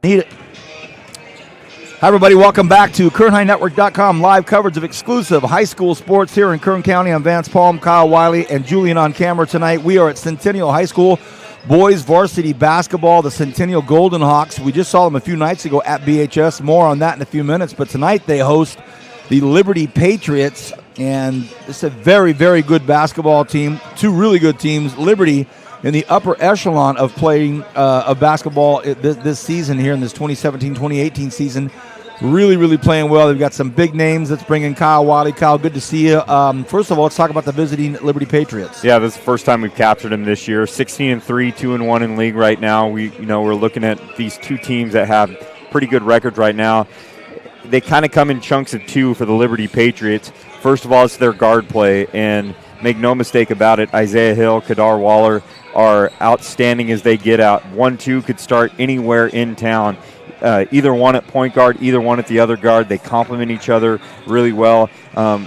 Need it. Hi, everybody. Welcome back to KernHighNetwork.com, live coverage of exclusive high school sports here in Kern County. I'm Vance Palm, Kyle Wiley, and Julian on camera tonight. We are at Centennial High School boys varsity basketball, the Centennial Golden Hawks. We just saw them a few nights ago at BHS. More on that in a few minutes. But tonight they host the Liberty Patriots, and it's a very, very good basketball team. Two really good teams. Liberty in the upper echelon of playing of basketball this season here in this 2017-2018 season. Really, really playing well. They've got some big names. Let's bring in Kyle Wiley. Kyle, good to see you. First of all, let's talk about the visiting Liberty Patriots. Yeah, this is the first time we've captured them this year. 16-3, 2-1 in league right now. We're looking at these two teams that have pretty good records right now. They kind of come in chunks of two for the Liberty Patriots. First of all, it's their guard play, and make no mistake about it, Isaiah Hill, Kadar Waller are outstanding as they get out. 1-2 could start anywhere in town. Either one at point guard, either one at the other guard. They complement each other really well.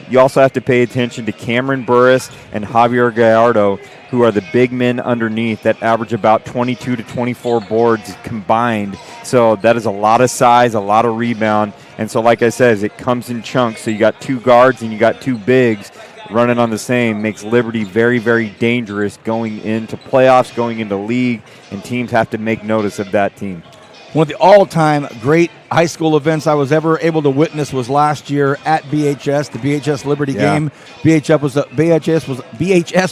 You also have to pay attention to Cameron Burris and Javier Gallardo, who are the big men underneath that average about 22 to 24 boards combined. So that is a lot of size, a lot of rebound. And so like I said, it comes in chunks. So you got two guards and you got two bigs running on the same. Makes Liberty very, very dangerous going into playoffs, going into league, and teams have to make notice of that team. One of the all-time great high school events I was ever able to witness was last year at BHS, the BHS Liberty game. BHS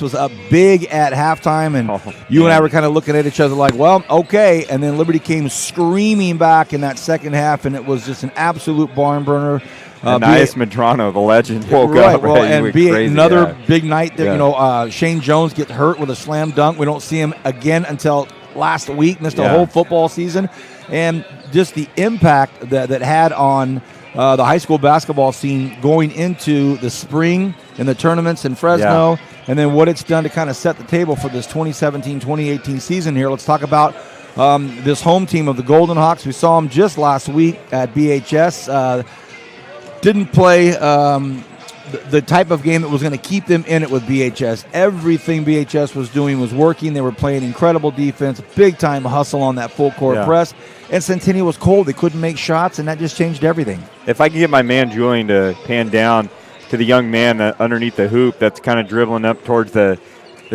was up big at halftime, and and I were kind of looking at each other like, well, okay. And then Liberty came screaming back in that second half, and it was just an absolute barn burner. Nias Medrano, the legend, woke up. Well, and another big night that Shane Jones gets hurt with a slam dunk. We don't see him again until last week. Missed a whole football season. And just the impact that had on the high school basketball scene going into the spring and the tournaments in Fresno, and then what it's done to kind of set the table for this 2017-2018 season here. Let's talk about this home team of the Golden Hawks. We saw them just last week at BHS. Didn't play the type of game that was going to keep them in it with BHS. Everything BHS was doing was working. They were playing incredible defense, big-time hustle on that full-court press. And Centennial was cold. They couldn't make shots, and that just changed everything. If I can get my man Julian to pan down to the young man underneath the hoop that's kind of dribbling up towards the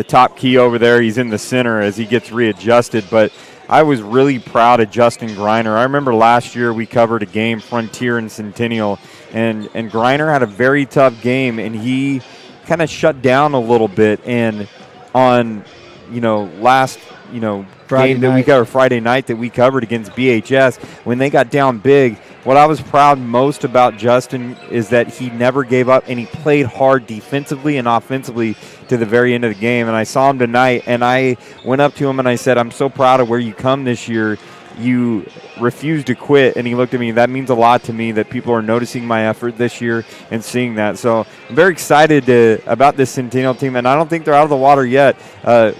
top key over there. He's in the center as he gets readjusted. But I was really proud of Justin Greiner. I remember last year we covered a game, Frontier and Centennial, and Greiner had a very tough game, and he kind of shut down a little bit. And on, last, Friday game that we covered, Friday night that we covered against BHS, when they got down big, what I was proud most about Justin is that he never gave up, and he played hard defensively and offensively to the very end of the game. And I saw him tonight, and I went up to him and I said, I'm so proud of where you come this year. You refuse to quit. And he looked at me. That means a lot to me that people are noticing my effort this year and seeing that. So I'm very excited about this Centennial team, and I don't think they're out of the water yet.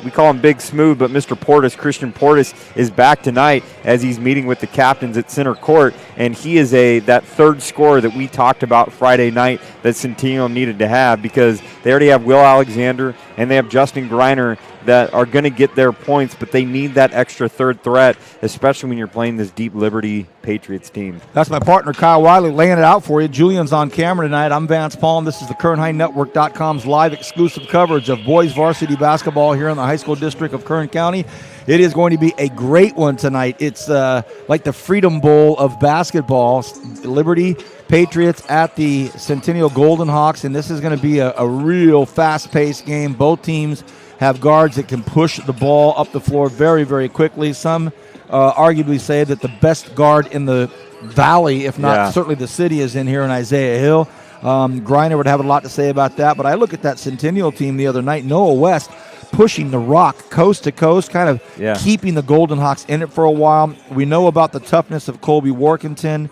We call him Big Smooth, but Mr. Portis, Christian Portis, is back tonight as he's meeting with the captains at center court, and he is that third scorer that we talked about Friday night that Centennial needed to have, because they already have Will Alexander and they have Justin Greiner that are going to get their points, but they need that extra third threat, especially when you're playing this deep Liberty Patriots team. That's my partner, Kyle Wiley, laying it out for you. Julian's on camera tonight. I'm Vance Palm. This is the KernHighNetwork.com's live exclusive coverage of boys varsity basketball here in the high school district of Kern County. It is going to be a great one tonight. It's like the Freedom Bowl of basketball. Liberty Patriots at the Centennial Golden Hawks, and this is going to be a real fast-paced game. Both teams have guards that can push the ball up the floor very, very quickly. Some arguably say that the best guard in the valley, if not certainly the city, is in here in Isaiah Hill. Greiner would have a lot to say about that, but I look at that Centennial team the other night, Noah West pushing the rock coast to coast, kind of keeping the Golden Hawks in it for a while. We know about the toughness of Colby Workington.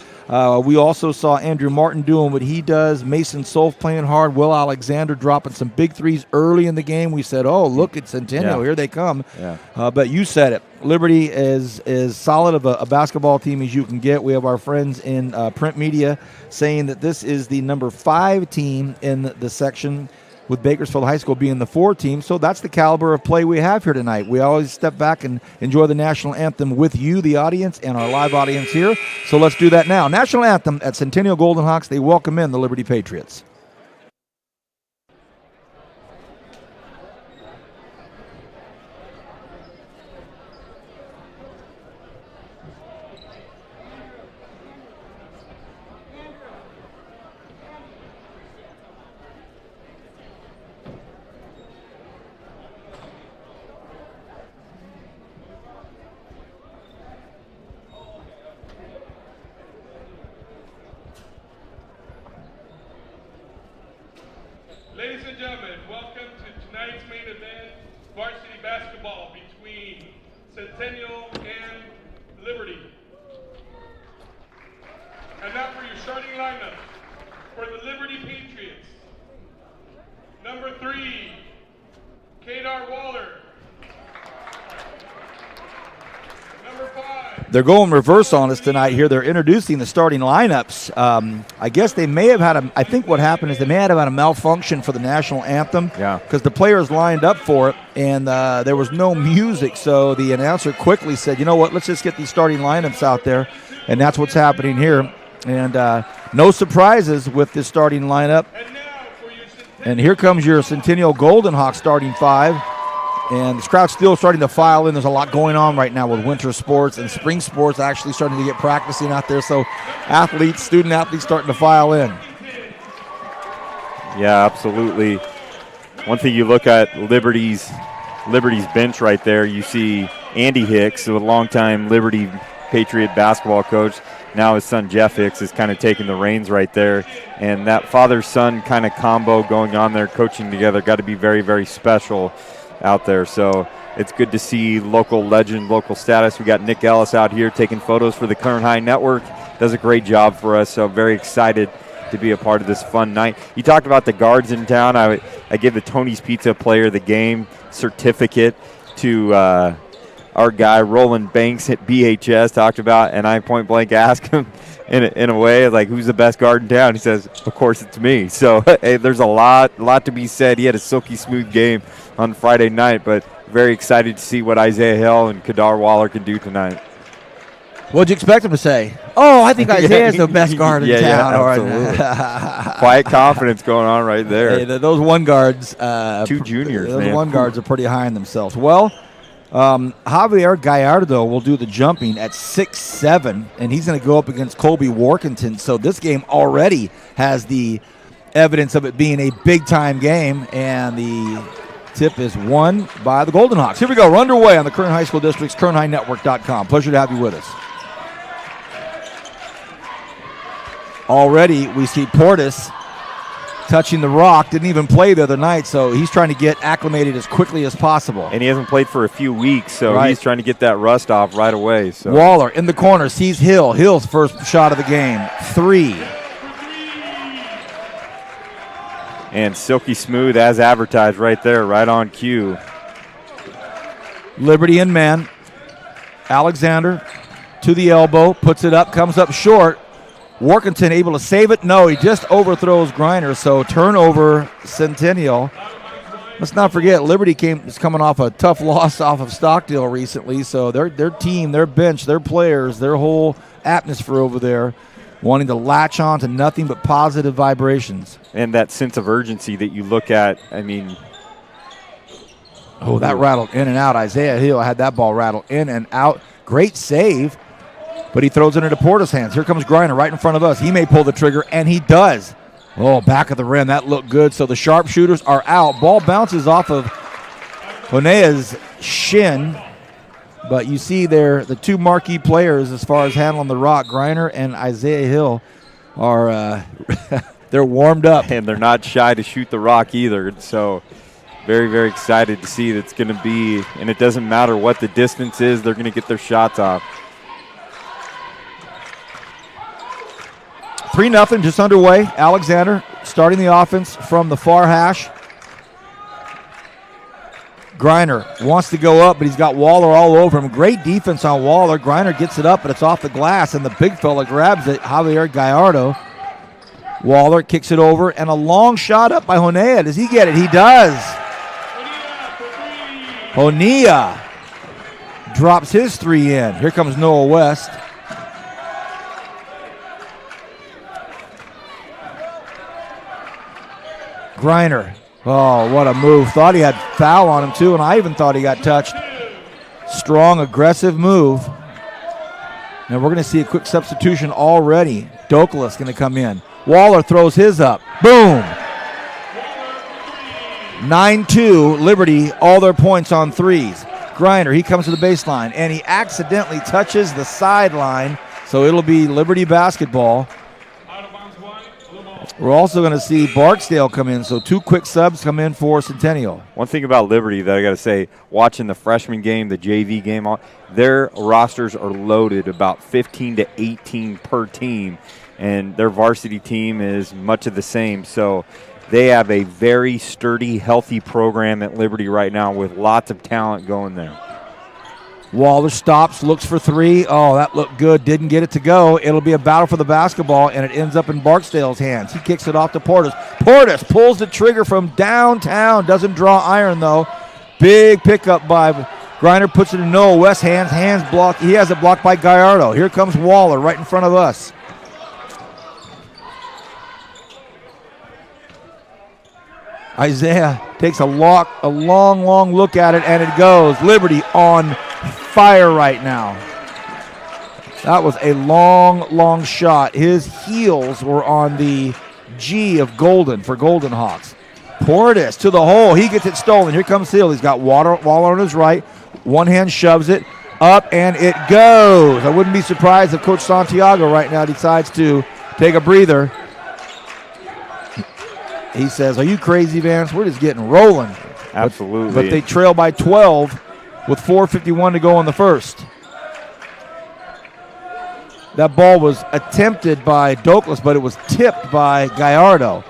We also saw Andrew Martin doing what he does, Mason Solf playing hard, Will Alexander dropping some big threes early in the game. We said, oh, look at Centennial, here they come. But you said it. Liberty is as solid of a basketball team as you can get. We have our friends in print media saying that this is the number 5 team in the section. with Bakersfield High School being the 4 team. So that's the caliber of play we have here tonight. We always step back and enjoy the national anthem with you, the audience, and our live audience here. So let's do that now. National anthem at Centennial Golden Hawks. They welcome in the Liberty Patriots. Ladies and gentlemen, welcome to tonight's main event, varsity basketball between Centennial and Liberty. And now for your starting lineup. For the Liberty Patriots, number 3, Kadar Waller. Number 5. They're going reverse on us tonight here. They're introducing the starting lineups. I guess they may have had I think what happened is they may have had a malfunction for the national anthem. Yeah. Because the players lined up for it, and there was no music. So the announcer quickly said, you know what, let's just get these starting lineups out there. And that's what's happening here. And no surprises with this starting lineup. And here comes your Centennial Golden Hawks starting 5. And this crowd's still starting to file in. There's a lot going on right now with winter sports and spring sports actually starting to get practicing out there. So student athletes starting to file in. Yeah, absolutely. One thing you look at Liberty's bench right there, you see Andy Hicks, a longtime Liberty Patriot basketball coach. Now his son Jeff Hicks is kind of taking the reins right there. And that father-son kind of combo going on there, coaching together, got to be very, very special out there. So it's good to see local legend, local status. We got Nick Ellis out here taking photos for the Kern High Network. Does a great job for us, so very excited to be a part of this fun night. You talked about the guards in town. I gave the Tony's Pizza Player of the Game certificate to our guy Roland Banks at BHS. Talked about, and I point blank asked him in a way like, who's the best guard in town? He says, of course it's me. So hey, there's a lot to be said. He had a silky smooth game on Friday night, but very excited to see what Isaiah Hill and Kadar Waller can do tonight. What'd you expect him to say? Oh, I think Isaiah's the best guard in town. Yeah, quiet confidence going on right there. Hey, those one guards. 2 juniors, Those man. one guards are pretty high on themselves. Well, Javier Gallardo will do the jumping at 6'7", and he's going to go up against Colby Workington. So this game already has the evidence of it being a big-time game, and the tip is won by the Golden Hawks. Here we go. We're underway on the Kern High School District's KernHighNetwork.com. Pleasure to have you with us. Already we see Portis touching the rock. Didn't even play the other night, so he's trying to get acclimated as quickly as possible. And he hasn't played for a few weeks, so right. He's trying to get that rust off right away. So Waller in the corner sees Hill. Hill's first shot of the game. 3. And silky smooth as advertised right there, right on cue. Liberty in man. Alexander to the elbow, puts it up, comes up short. Workington able to save it? No, he just overthrows Griner. So turnover, Centennial. Let's not forget, Liberty is coming off a tough loss off of Stockdale recently. So their team, their bench, their players, their whole atmosphere over there wanting to latch on to nothing but positive vibrations. And that sense of urgency that you look at, I mean. Oh, that rattled in and out. Isaiah Hill had that ball rattle in and out. Great save. But he throws it into Porter's hands. Here comes Griner right in front of us. He may pull the trigger, and he does. Oh, back of the rim. That looked good. So the sharpshooters are out. Ball bounces off of Honea's shin. But you see there, the 2 marquee players as far as handling the rock, Griner and Isaiah Hill, are they're warmed up. And they're not shy to shoot the rock either. So very, very excited to see that's going to be, and it doesn't matter what the distance is, they're going to get their shots off. 3-0, just underway. Alexander starting the offense from the far hash. Griner wants to go up, but he's got Waller all over him. Great defense on Waller. Griner gets it up, but it's off the glass, and the big fella grabs it, Javier Gallardo. Waller kicks it over, and a long shot up by Honea. Does he get it? He does. Honea drops his 3 in. Here comes Noah West. Griner. Oh, what a move. Thought he had foul on him, too, and I even thought he got touched. Strong, aggressive move. And we're going to see a quick substitution already. Dokala's going to come in. Waller throws his up. Boom. 9-2, Liberty, all their points on threes. Griner, he comes to the baseline, and he accidentally touches the sideline, so it'll be Liberty basketball. We're also going to see Barksdale come in, so 2 quick subs come in for Centennial. One thing about Liberty that I got to say, watching the freshman game, the JV game, their rosters are loaded about 15 to 18 per team, and their varsity team is much of the same. So they have a very sturdy, healthy program at Liberty right now with lots of talent going there. Waller stops, looks for 3. Oh, that looked good. Didn't get it to go. It'll be a battle for the basketball, and it ends up in Barksdale's hands. He kicks it off to Portis. Portis pulls the trigger from downtown. Doesn't draw iron, though. Big pickup by Griner. Puts it in Noah West's hands. Hands blocked. He has it blocked by Gallardo. Here comes Waller right in front of us. Isaiah takes a long look at it, and it goes. Liberty on fire right now. That was a long shot. His heels were on the G of Golden for Golden Hawks. Portis to the hole. He gets it stolen. Here comes Hill. He's got Waller on his right. One hand shoves it up, and it goes. I wouldn't be surprised if Coach Santiago right now decides to take a breather. He says, "Are you crazy, Vance? We're just getting rolling." Absolutely. But they trail by 12 with 4:51 to go in the first. That ball was attempted by Douglas, but it was tipped by Gallardo.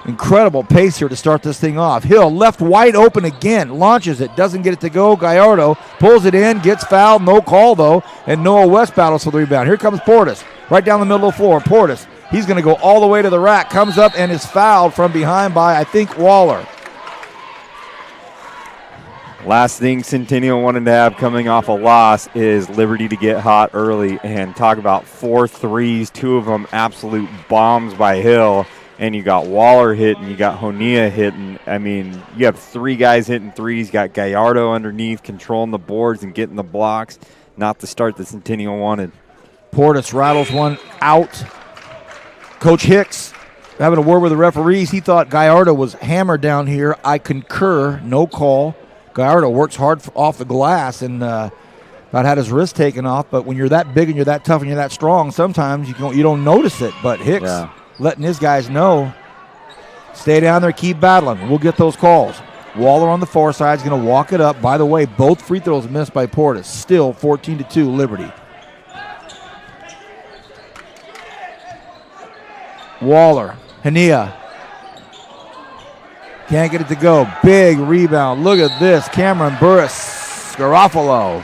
Incredible pace here to start this thing off. Hill left wide open again, launches it, doesn't get it to go. Gallardo pulls it in, gets fouled, no call though, and Noah West battles for the rebound. Here comes Portis, right down the middle of the floor. Portis, he's going to go all the way to the rack, comes up and is fouled from behind by, I think, Waller. Last thing Centennial wanted to have coming off a loss is Liberty to get hot early and talk about 4 threes, 2 of them absolute bombs by Hill, and you got Waller hitting, you got Honea hitting. I mean, you have 3 guys hitting threes, got Gallardo underneath controlling the boards and getting the blocks. Not the start that Centennial wanted. Portis rattles one out. Coach Hicks having a word with the referees. He thought Gallardo was hammered down here. I concur, no call. Gallardo works hard off the glass and about had his wrist taken off. But when you're that big and you're that tough and you're that strong, sometimes you don't notice it. But Hicks letting his guys know, stay down there, keep battling. We'll get those calls. Waller on the far side is going to walk it up. By the way, both free throws missed by Portis. Still 14-2 Liberty. Waller, Hania. Can't get it to go. Big rebound. Look at this. Cameron Burris, Garofalo.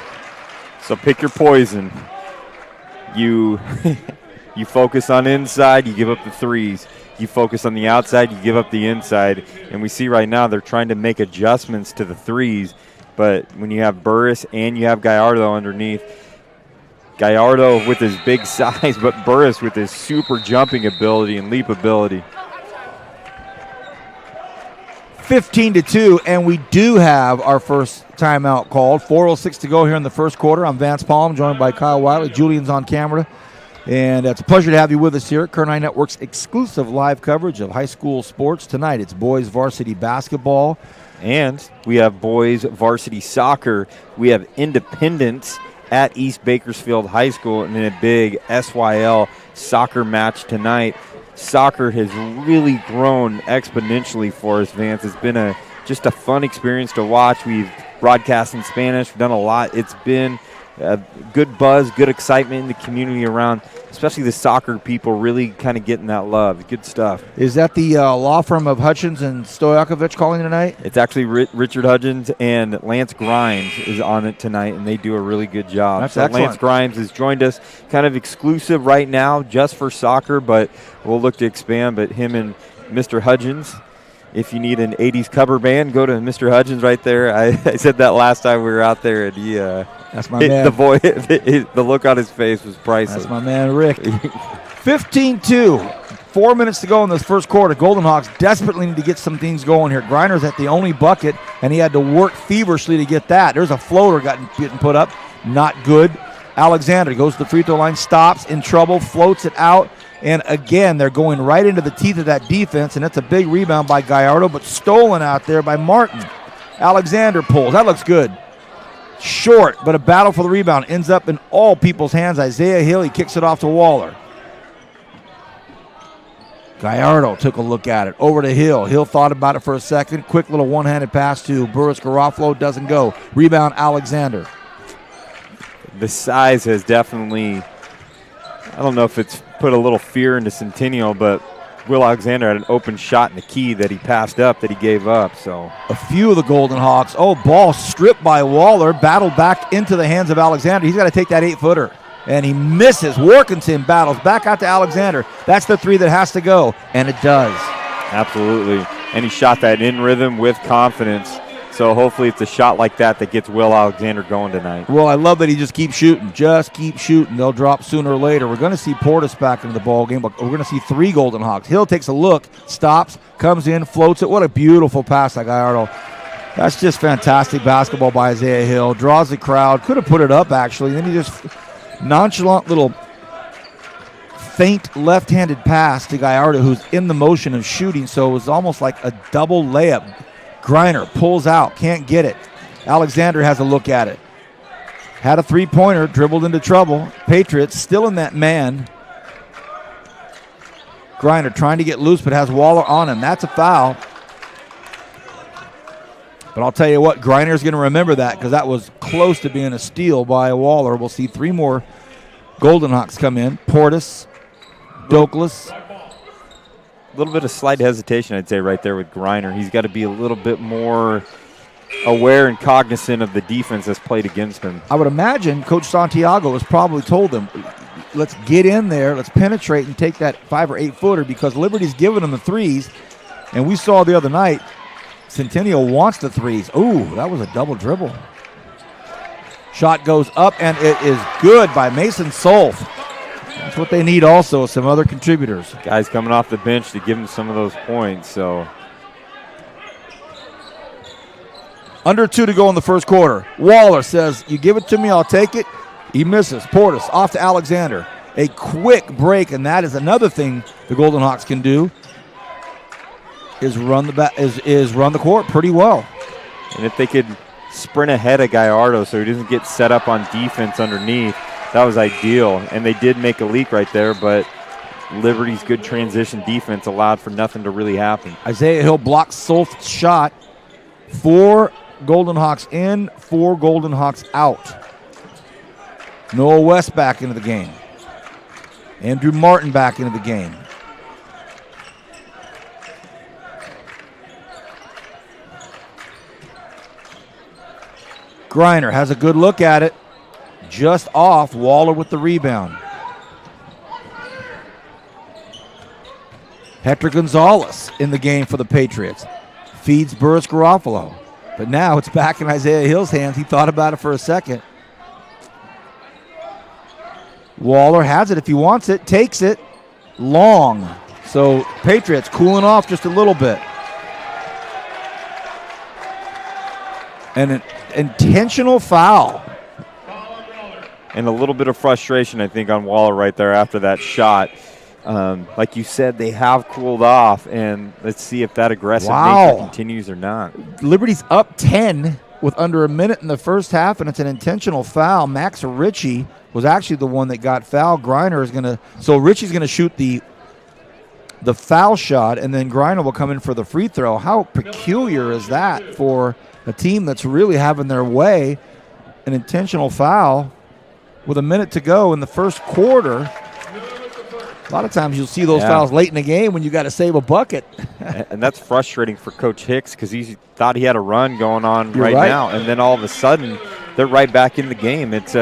So pick your poison. You focus on inside, you give up the threes. You focus on the outside, you give up the inside. And we see right now they're trying to make adjustments to the threes. But when you have Burris and you have Gallardo underneath, Gallardo with his big size, but Burris with his super jumping ability and leap ability. 15-2, and we do have our first timeout called. 4:06 to go here in the first quarter. I'm Vance Palm, joined by Kyle Wiley. Julian's on camera. And it's a pleasure to have you with us here at Kern High Network's exclusive live coverage of high school sports. Tonight it's boys varsity basketball. And we have boys varsity soccer. We have Independence at East Bakersfield High School in a big SYL soccer match tonight. Soccer has really grown exponentially for us, Vance. It's been just a fun experience to watch. We've broadcast in Spanish. We've done a lot. It's been good buzz, good excitement in the community around, especially the soccer people really kind of getting that love. Good stuff. Is that the law firm of Hutchins and Stojakovic calling tonight? It's actually Richard Hutchins and Lance Grimes is on it tonight, and they do a really good job. That's excellent. Lance Grimes has joined us, kind of exclusive right now just for soccer, but we'll look to expand. But him and Mr. Hutchins, if you need an 80s cover band, go to Mr. Hutchins right there. I said that last time we were out there, and he that's my man. The look on his face was priceless. That's my man, Rick. 15-2. 4 minutes to go in this first quarter. Golden Hawks desperately need to get some things going here. Griner's at the only bucket, and he had to work feverishly to get that. There's a floater getting put up. Not good. Alexander goes to the free throw line, stops, in trouble, floats it out. And again, they're going right into the teeth of that defense, and that's a big rebound by Gallardo, but stolen out there by Martin. Alexander pulls. That looks good. Short, but a battle for the rebound. Ends up in all people's hands. Isaiah Hill, he kicks it off to Waller. Gallardo took a look at it. Over to Hill. Hill thought about it for a second. Quick little one-handed pass to Burris Garofalo. Doesn't go. Rebound, Alexander. The size has definitely, I don't know if it's put a little fear into Centennial, but Will Alexander had an open shot in the key that he passed up that he gave up. So a few of the Golden Hawks. Oh, ball stripped by Waller. Battled back into the hands of Alexander. He's got to take that 8-footer. And he misses. Workington battles back out to Alexander. That's the three that has to go. And it does. Absolutely. And he shot that in rhythm with confidence. So hopefully it's a shot like that that gets Will Alexander going tonight. Well, I love that he just keeps shooting. Just keep shooting. They'll drop sooner or later. We're going to see Portis back into the ball game, but we're going to see three Golden Hawks. Hill takes a look, stops, comes in, floats it. What a beautiful pass by Gallardo. That's just fantastic basketball by Isaiah Hill. Draws the crowd. Could have put it up, actually. Then he just nonchalant little faint left-handed pass to Gallardo, who's in the motion of shooting, so it was almost like a double layup. Griner pulls out, can't get it. Alexander has a look at it. Had a three-pointer, dribbled into trouble. Patriots still in that man. Griner trying to get loose, but has Waller on him. That's a foul. But I'll tell you what, Griner's going to remember that because that was close to being a steal by Waller. We'll see three more Golden Hawks come in. Portis, Douglas. A little bit of slight hesitation, I'd say, right there with Griner. He's got to be a little bit more aware and cognizant of the defense that's played against him. I would imagine Coach Santiago has probably told them, let's get in there, let's penetrate and take that 5 or 8 footer because Liberty's giving them the threes. And we saw the other night, Centennial wants the threes. Ooh, that was a double dribble. Shot goes up, and it is good by Mason Solf. That's what they need also, some other contributors. Guys coming off the bench to give them some of those points. So under 2 to go in the first quarter. Waller says, you give it to me, I'll take it. He misses. Portis off to Alexander. A quick break, and that is another thing the Golden Hawks can do, is run the court pretty well. And if they could sprint ahead of Gallardo so he doesn't get set up on defense underneath, that was ideal. And they did make a leak right there, but Liberty's good transition defense allowed for nothing to really happen. Isaiah Hill blocks Solf's shot. 4 Golden Hawks in, 4 Golden Hawks out. Noah West back into the game. Andrew Martin back into the game. Griner has a good look at it. Just off. Waller with the rebound. Hector Gonzalez in the game for the Patriots. Feeds Burris Garofalo. But now it's back in Isaiah Hill's hands. He thought about it for a second. Waller has it if he wants it. Takes it. Long. So Patriots cooling off just a little bit. And an intentional foul. And a little bit of frustration, I think, on Waller right there after that shot. Like you said, they have cooled off, and let's see if that aggressive nature continues or not. Liberty's up 10 with under a minute in the first half, and it's an intentional foul. Max Ritchie was actually the one that got fouled. Griner is going to – so Ritchie's going to shoot the foul shot, and then Griner will come in for the free throw. How peculiar is that for a team that's really having their way. An intentional foul with a minute to go in the first quarter. A lot of times you'll see those fouls late in the game when you got to save a bucket. And that's frustrating for Coach Hicks because he thought he had a run going on right now, and then all of a sudden they're right back in the game. It's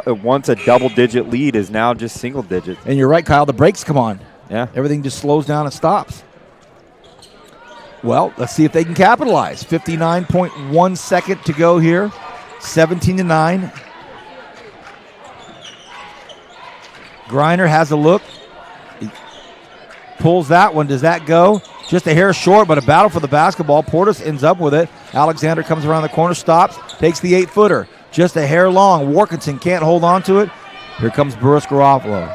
once a double-digit lead is now just single digits. And you're right, Kyle, the brakes come on. Yeah. Everything just slows down and stops. Well, let's see if they can capitalize. 59.1 second to go here. 17-9. Griner has a look. He pulls that one. Does that go? Just a hair short, but a battle for the basketball. Portis ends up with it. Alexander comes around the corner, stops, takes the 8-footer. Just a hair long. Workington can't hold on to it. Here comes Burris Garofalo.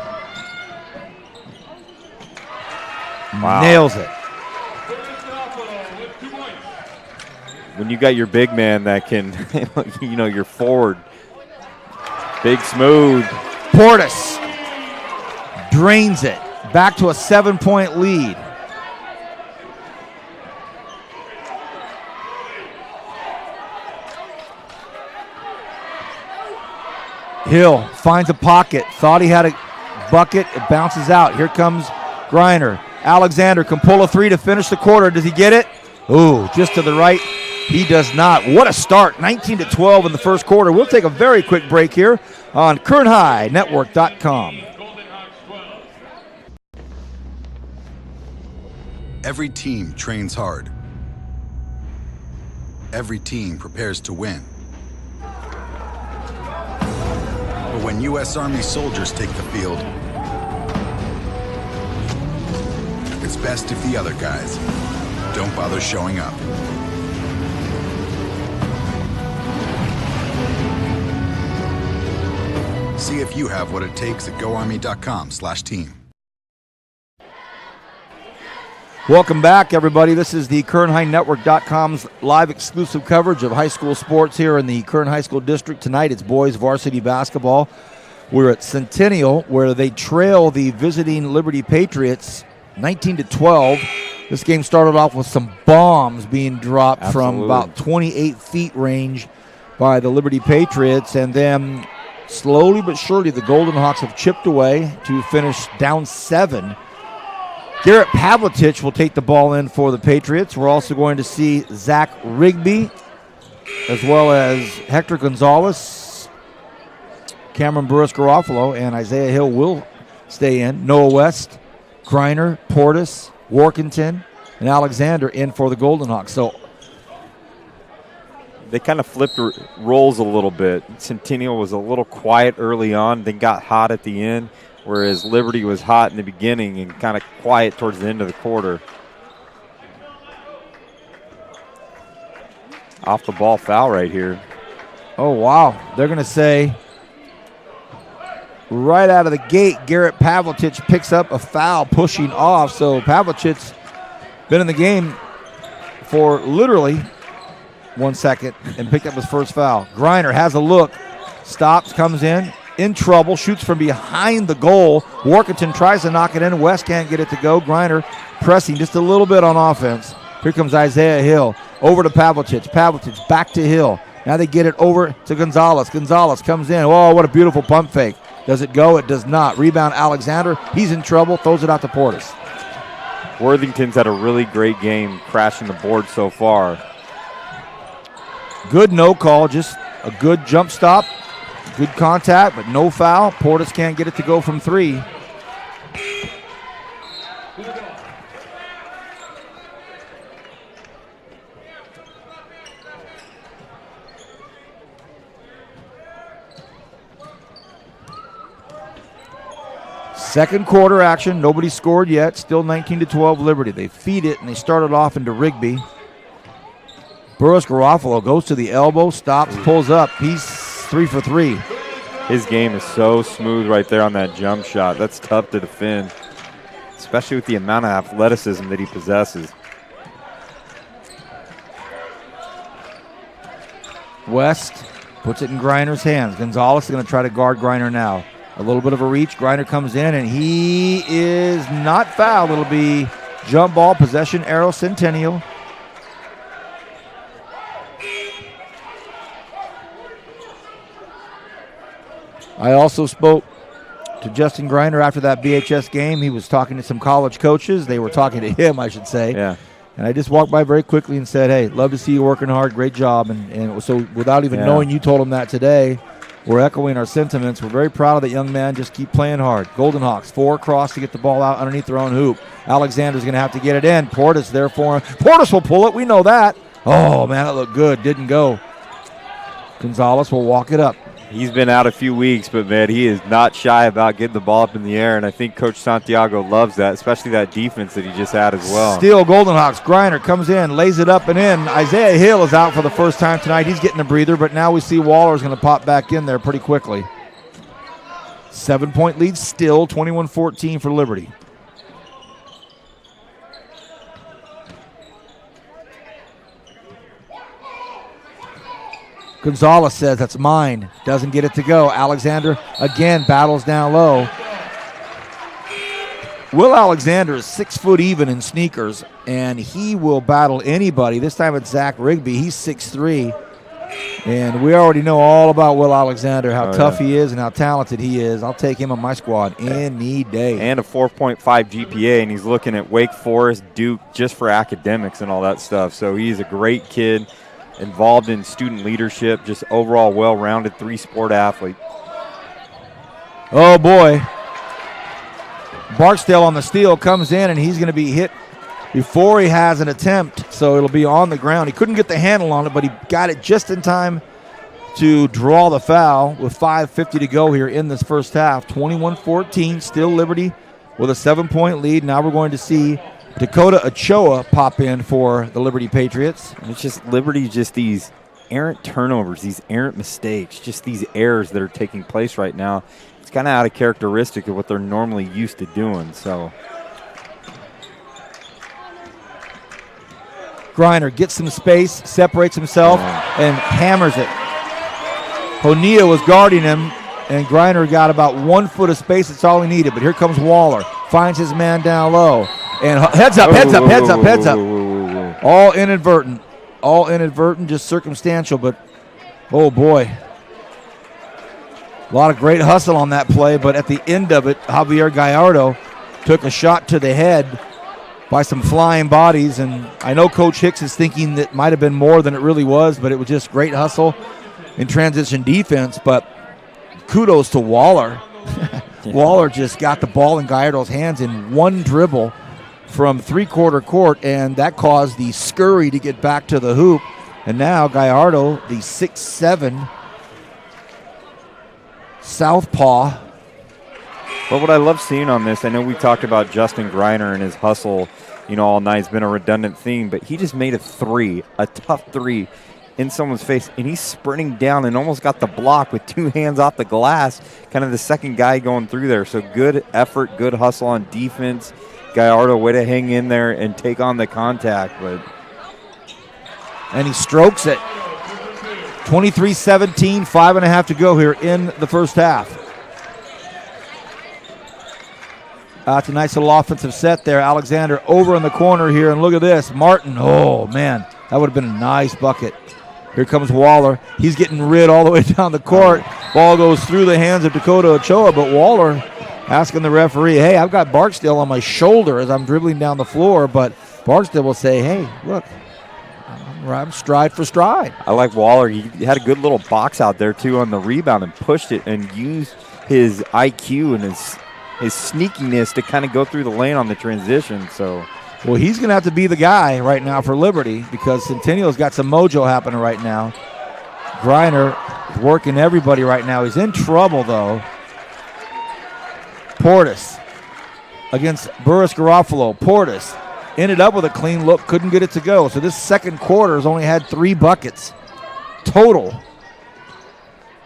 Wow. Nails it. When you got your big man that can, your forward, big smooth. Portis drains it. Back to a 7-point lead. Hill finds a pocket. Thought he had a bucket. It bounces out. Here comes Griner. Alexander can pull a three to finish the quarter. Does he get it? Ooh, just to the right. He does not. What a start. 19-12 in the first quarter. We'll take a very quick break here on KernHighNetwork.com. Every team trains hard. Every team prepares to win. But when U.S. Army soldiers take the field, it's best if the other guys don't bother showing up. See if you have what it takes at GoArmy.com/team. Welcome back, everybody. This is the KernHighNetwork.com's live exclusive coverage of high school sports here in the Kern High School District. Tonight it's boys varsity basketball. We're at Centennial, where they trail the visiting Liberty Patriots 19-12. This game started off with some bombs being dropped from about 28 feet range by the Liberty Patriots, and then slowly but surely the Golden Hawks have chipped away to finish down 7. Garrett Pavletich will take the ball in for the Patriots. We're also going to see Zach Rigby, as well as Hector Gonzalez, Cameron Burris Garofalo, and Isaiah Hill will stay in. Noah West, Griner, Portis, Workington, and Alexander in for the Golden Hawks. So they kind of flipped roles a little bit. Centennial was a little quiet early on, then got hot at the end, whereas Liberty was hot in the beginning and kind of quiet towards the end of the quarter. Off the ball foul right here. Oh, wow. They're going to say right out of the gate, Garrett Pavletich picks up a foul pushing off. So Pavletich's been in the game for literally 1 second and picked up his first foul. Griner has a look, stops, comes in trouble, shoots from behind the goal. Workington tries to knock it in. West can't get it to go. Griner pressing just a little bit on offense. Here comes Isaiah Hill. Over to Pavletich. Pavletich back to Hill. Now they get it over to Gonzalez. Gonzalez comes in. Oh, what a beautiful pump fake. Does it go? It does not. Rebound Alexander. He's in trouble. Throws it out to Portis. Worthington's had a really great game crashing the board so far. Good no call. Just a good jump stop. Good contact, but no foul. Portis can't get it to go from 3. Second quarter action. Nobody scored yet. Still 19-12 Liberty. They feed it, and they started off into Rigby. Burris Garofalo goes to the elbow, stops, pulls up. He's 3 for 3. His game is so smooth right there on that jump shot. That's tough to defend, especially with the amount of athleticism that he possesses. West puts it in Griner's hands. Gonzalez is going to try to guard Griner now. A little bit of a reach. Griner comes in, and he is not fouled. It'll be jump ball, possession arrow, Centennial. I also spoke to Justin Griner after that BHS game. He was talking to some college coaches. They were talking to him, I should say. Yeah. And I just walked by very quickly and said, hey, love to see you working hard. Great job. And so without even knowing you told him that today, we're echoing our sentiments. We're very proud of that young man. Just keep playing hard. Golden Hawks, 4 across to get the ball out underneath their own hoop. Alexander's going to have to get it in. Portis there for him. Portis will pull it. We know that. Oh, man, it looked good. Didn't go. Gonzalez will walk it up. He's been out a few weeks, but, man, he is not shy about getting the ball up in the air, and I think Coach Santiago loves that, especially that defense that he just had as well. Still Golden Hawks. Griner comes in, lays it up and in. Isaiah Hill is out for the first time tonight. He's getting a breather, but now we see Waller's going to pop back in there pretty quickly. 7-point lead still, 21-14 for Liberty. Gonzalez says, that's mine. Doesn't get it to go. Alexander again battles down low. Will Alexander is 6 foot even in sneakers, and he will battle anybody. This time it's Zach Rigby. He's 6'3", and we already know all about Will Alexander, how tough he is and how talented he is. I'll take him on my squad any day. And a 4.5 GPA, and he's looking at Wake Forest, Duke, just for academics and all that stuff. So he's a great kid, involved in student leadership, just overall well-rounded 3-sport athlete. Oh, boy. Barksdale on the steal comes in, and he's going to be hit before he has an attempt, so it'll be on the ground. He couldn't get the handle on it, but he got it just in time to draw the foul with 5:50 to go here in this first half. 21-14, still Liberty with a 7-point lead. Now we're going to see Dakota Ochoa pop in for the Liberty Patriots. And it's just Liberty, just these errant turnovers, these errant mistakes, just these errors that are taking place right now. It's kind of out of characteristic of what they're normally used to doing. So Griner gets some space, separates himself, and hammers it. Honea was guarding him, and Griner got about 1 foot of space. That's all he needed. But here comes Waller. Finds his man down low. And heads up. All inadvertent, just circumstantial. But, oh, boy. A lot of great hustle on that play. But at the end of it, Javier Gallardo took a shot to the head by some flying bodies. And I know Coach Hicks is thinking that might have been more than it really was, but it was just great hustle in transition defense. But kudos to Waller. Waller just got the ball in Gallardo's hands in one dribble from three-quarter court, and that caused the scurry to get back to the hoop. And now Gallardo, the 6'7" southpaw. But what I love seeing on this, I know we talked about Justin Griner and his hustle, all night. It's been a redundant theme, but he just made a tough three in someone's face, and he's sprinting down and almost got the block with 2 hands off the glass, kind of the second guy going through there. So good effort, good hustle on defense. Gallardo, way to hang in there and take on the contact. And he strokes it. 23-17, 5.5 to go here in the first half. It's a nice little offensive set there. Alexander over in the corner here, and look at this. Martin, oh, man, that would have been a nice bucket. Here comes Waller. He's getting rid all the way down the court. Ball goes through the hands of Dakota Ochoa, but Waller asking the referee, hey, I've got Barksdale on my shoulder as I'm dribbling down the floor, but Barksdale will say, hey, look, I'm stride for stride. I like Waller. He had a good little box out there, too, on the rebound and pushed it and used his IQ and his sneakiness to kind of go through the lane on the transition. So, well, he's going to have to be the guy right now for Liberty because Centennial's got some mojo happening right now. Griner working everybody right now. He's in trouble, though. Portis against Burris Garofalo. Portis ended up with a clean look, couldn't get it to go. So this second quarter has only had 3 buckets total.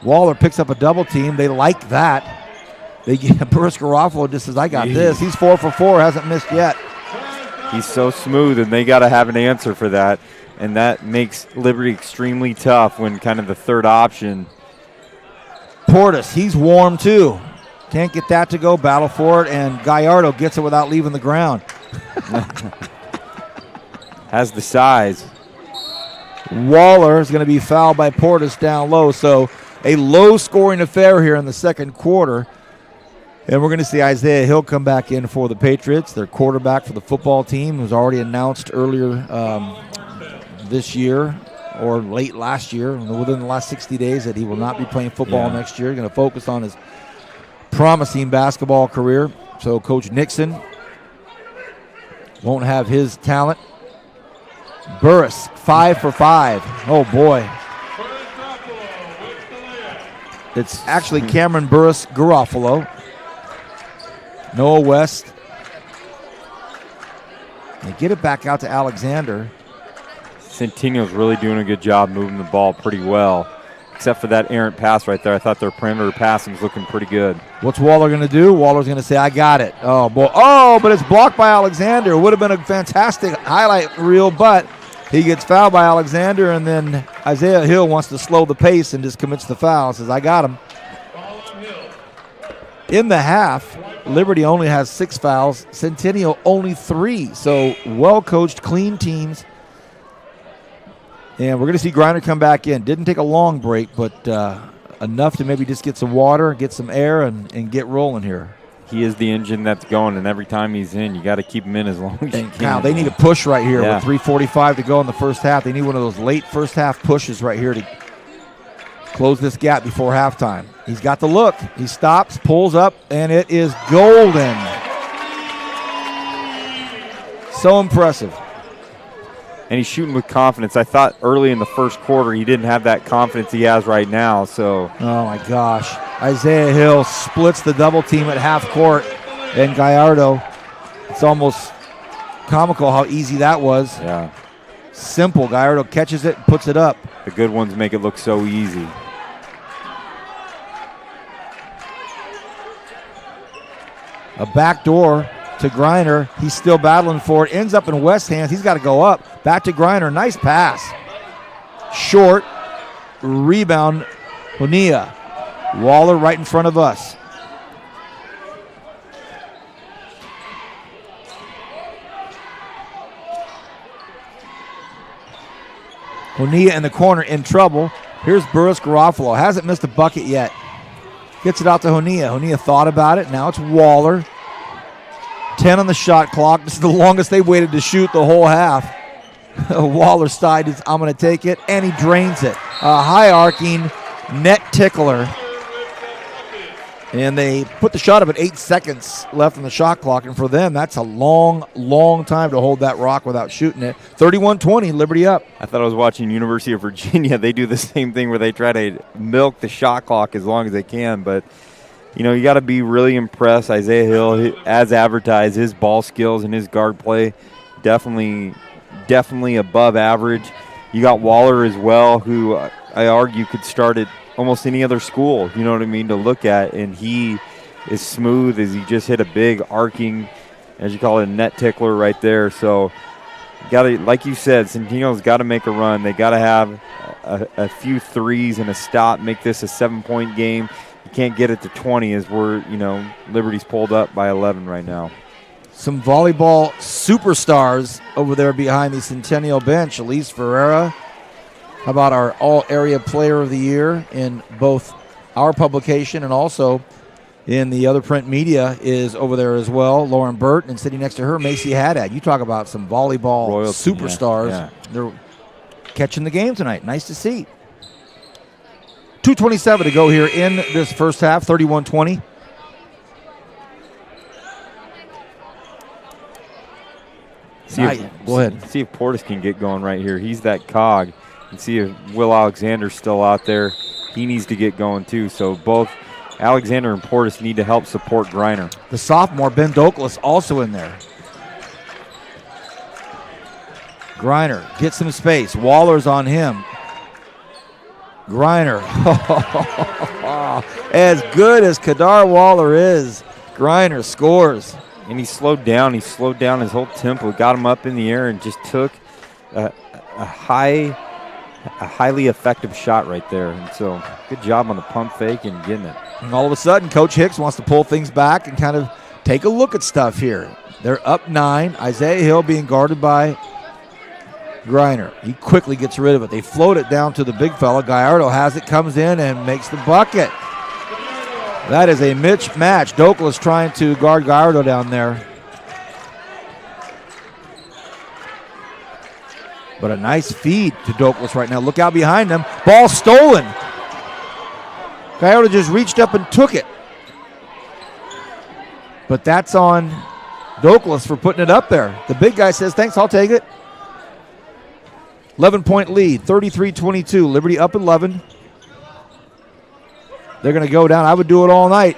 Waller picks up a double team. They like that. They get Burris Garofalo just says, I got this. He's 4 for 4, hasn't missed yet. He's so smooth, and they got to have an answer for that. And that makes Liberty extremely tough when kind of the third option. Portis, he's warm too. Can't get that to go, battle for it, and Gallardo gets it without leaving the ground. Has the size. Waller is going to be fouled by Portis down low, so a low-scoring affair here in the second quarter. And we're going to see Isaiah Hill come back in for the Patriots. Their quarterback for the football team was already announced earlier this year or late last year, within the last 60 days, that he will not be playing football next year. Going to focus on his promising basketball career. So Coach Nixon won't have his talent. Burris, 5 for 5. Oh, boy. It's actually Cameron Burris Garofalo. Noah West. They get it back out to Alexander. Centennial's really doing a good job moving the ball pretty well, except for that errant pass right there. I thought their perimeter passing was looking pretty good. What's Waller going to do? Waller's going to say, I got it. Oh, boy. Oh, but it's blocked by Alexander. It would have been a fantastic highlight reel, but he gets fouled by Alexander, and then Isaiah Hill wants to slow the pace and just commits the foul. Says, I got him. In the half, Liberty only has 6 fouls. Centennial only 3. So well-coached, clean teams. And we're going to see Griner come back in. Didn't take a long break, but enough to maybe just get some water, get some air, and get rolling here. He is the engine that's going, and every time he's in, you got to keep him in as long as you can. Now, they need a push right here with 3:45 to go in the first half. They need one of those late first-half pushes right here to close this gap before halftime. He's got the look. He stops, pulls up, and it is golden. So impressive. And he's shooting with confidence. I thought early in the first quarter he didn't have that confidence he has right now. So, oh, my gosh. Isaiah Hill splits the double team at half court, and Gallardo, it's almost comical how easy that was. Yeah. Simple. Gallardo catches it and puts it up. The good ones make it look so easy. A backdoor to Griner. He's still battling for it. Ends up in West's hands. He's got to go up. Back to Griner. Nice pass. Short. Rebound. Bonilla. Waller right in front of us. Bonilla in the corner in trouble. Here's Burris Garofalo. Hasn't missed a bucket yet. Gets it out to Honea. Honea thought about it. Now it's Waller. 10 on the shot clock. This is the longest they waited to shoot the whole half. Waller decides, I'm going to take it, and he drains it. A high-arcing net tickler. And they put the shot up at 8 seconds left on the shot clock, and for them, that's a long, long time to hold that rock without shooting it. 31-20, Liberty up. I thought I was watching University of Virginia. They do the same thing where they try to milk the shot clock as long as they can, but you know, you got to be really impressed. Isaiah Hill, as advertised, his ball skills and his guard play, definitely above average. You got Waller as well, who I argue could start at almost any other school, you know what I mean, to look at. And he is smooth as he just hit a big arcing, as you call it, a net tickler right there. So, got to, like you said, Centennial's got to make a run. They got to have a few threes and a stop, make this a 7-point game. You can't get it to 20 as we're, you know, Liberty's pulled up by 11 right now. Some volleyball superstars over there behind the Centennial bench. Elise Ferreira, how about our all-area player of the year in both our publication and also in the other print media is over there as well. Lauren Burt, and sitting next to her, Macy Haddad. You talk about some volleyball royalty, superstars. Yeah. They're catching the game tonight. Nice to see. 2:27 to go here in this first half, 31-20. Go ahead. See if Portis can get going right here. He's that cog. And see if Will Alexander's still out there. He needs to get going too. So both Alexander and Portis need to help support Griner. The sophomore, Ben Douglas, also in there. Griner gets some space. Waller's on him. Griner. As good as Kadar Waller is, Griner scores. And he slowed down. He slowed down his whole tempo, got him up in the air, and just took a highly effective shot right there. And so good job on the pump fake and getting it. And all of a sudden, Coach Hicks wants to pull things back and kind of take a look at stuff here. They're up 9. Isaiah Hill being guarded by Griner, he quickly gets rid of it. They float it down to the big fella. Gallardo has it, comes in and makes the bucket. That is a mismatch. Douglas trying to guard Gallardo down there. But a nice feed to Douglas right now. Look out behind them. Ball stolen. Gallardo just reached up and took it. But that's on Douglas for putting it up there. The big guy says, thanks, I'll take it. 11-point lead, 33-22. Liberty up 11. They're going to go down. I would do it all night.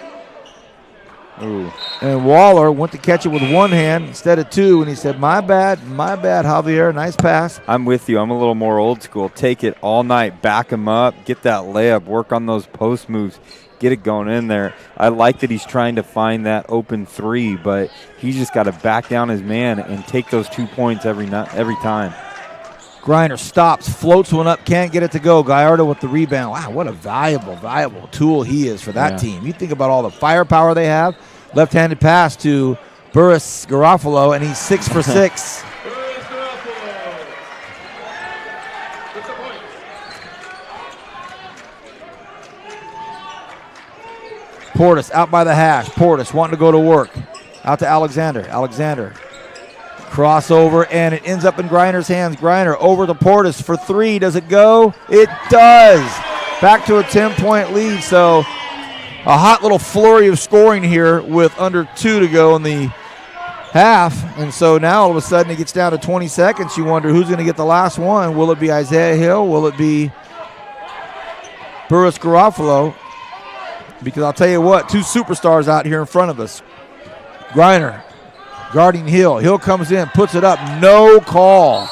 Ooh. And Waller went to catch it with one hand instead of two, and he said, my bad, Javier. Nice pass. I'm with you. I'm a little more old school. Take it all night, back him up, get that layup, work on those post moves, get it going in there. I like that he's trying to find that open three, but he's just got to back down his man and take those 2 points every time. Griner stops, floats one up, can't get it to go. Gallardo with the rebound. Wow, what a valuable tool he is for that team. You think about all the firepower they have. Left-handed pass to Burris Garofalo, and he's 6 for 6. Portis out by the hash. Portis wanting to go to work. Out to Alexander. Alexander. Crossover, and it ends up in Griner's hands. Griner over to Portis for three. Does it go? It does. Back to a 10-point lead. So a hot little flurry of scoring here with under 2 to go in the half. And so now all of a sudden it gets down to 20 seconds. You wonder who's going to get the last one. Will it be Isaiah Hill? Will it be Burris Garofalo? Because I'll tell you what, 2 superstars out here in front of us. Griner guarding Hill. Hill comes in, puts it up, no call.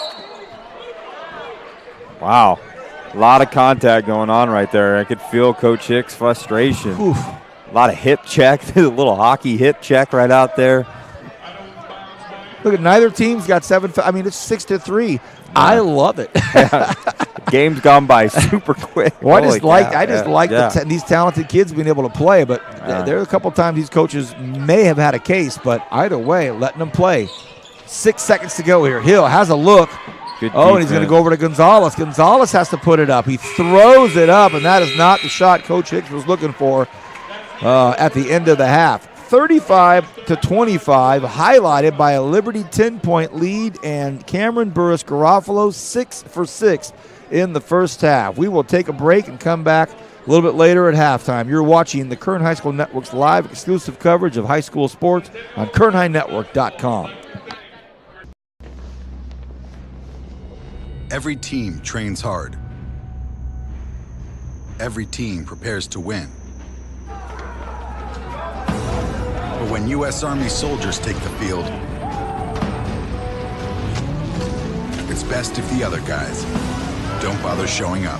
Wow. A lot of contact going on right there. I could feel Coach Hicks' frustration. Oof. A lot of hip check, a little hockey hip check right out there. Look at neither team's got 7. I mean, it's 6-3. Yeah. I love it. Game's gone by super quick. Well, I just like these talented kids being able to play, but there are a couple times these coaches may have had a case, but either way, letting them play. 6 seconds to go here. Hill has a look. Good and he's going to go over to Gonzalez. Gonzalez has to put it up. He throws it up, and that is not the shot Coach Hicks was looking for at the end of the half. 35-25, highlighted by a Liberty 10-point lead, and Cameron Burris Garofalo 6 for 6 in the first half. We will take a break and come back a little bit later at halftime. You're watching the Kern High School Network's live exclusive coverage of high school sports on KernHighNetwork.com. Every team trains hard. Every team prepares to win. But when U.S. Army soldiers take the field, it's best if the other guys don't bother showing up.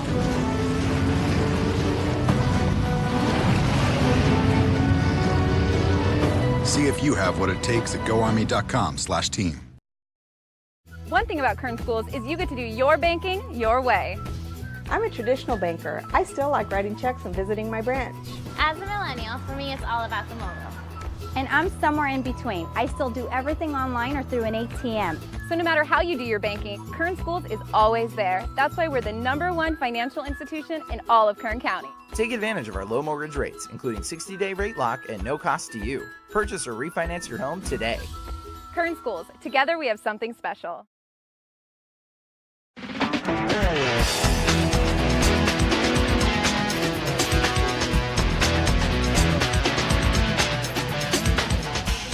See if you have what it takes at GoArmy.com/team. One thing about Kern Schools is you get to do your banking your way. I'm a traditional banker. I still like writing checks and visiting my branch. As a millennial, for me, it's all about the mobile. And I'm somewhere in between. I still do everything online or through an ATM. So no matter how you do your banking, Kern Schools is always there. That's why we're the #1 financial institution in all of Kern County. Take advantage of our low mortgage rates, including 60-day rate lock and no cost to you. Purchase or refinance your home today. Kern Schools, together we have something special.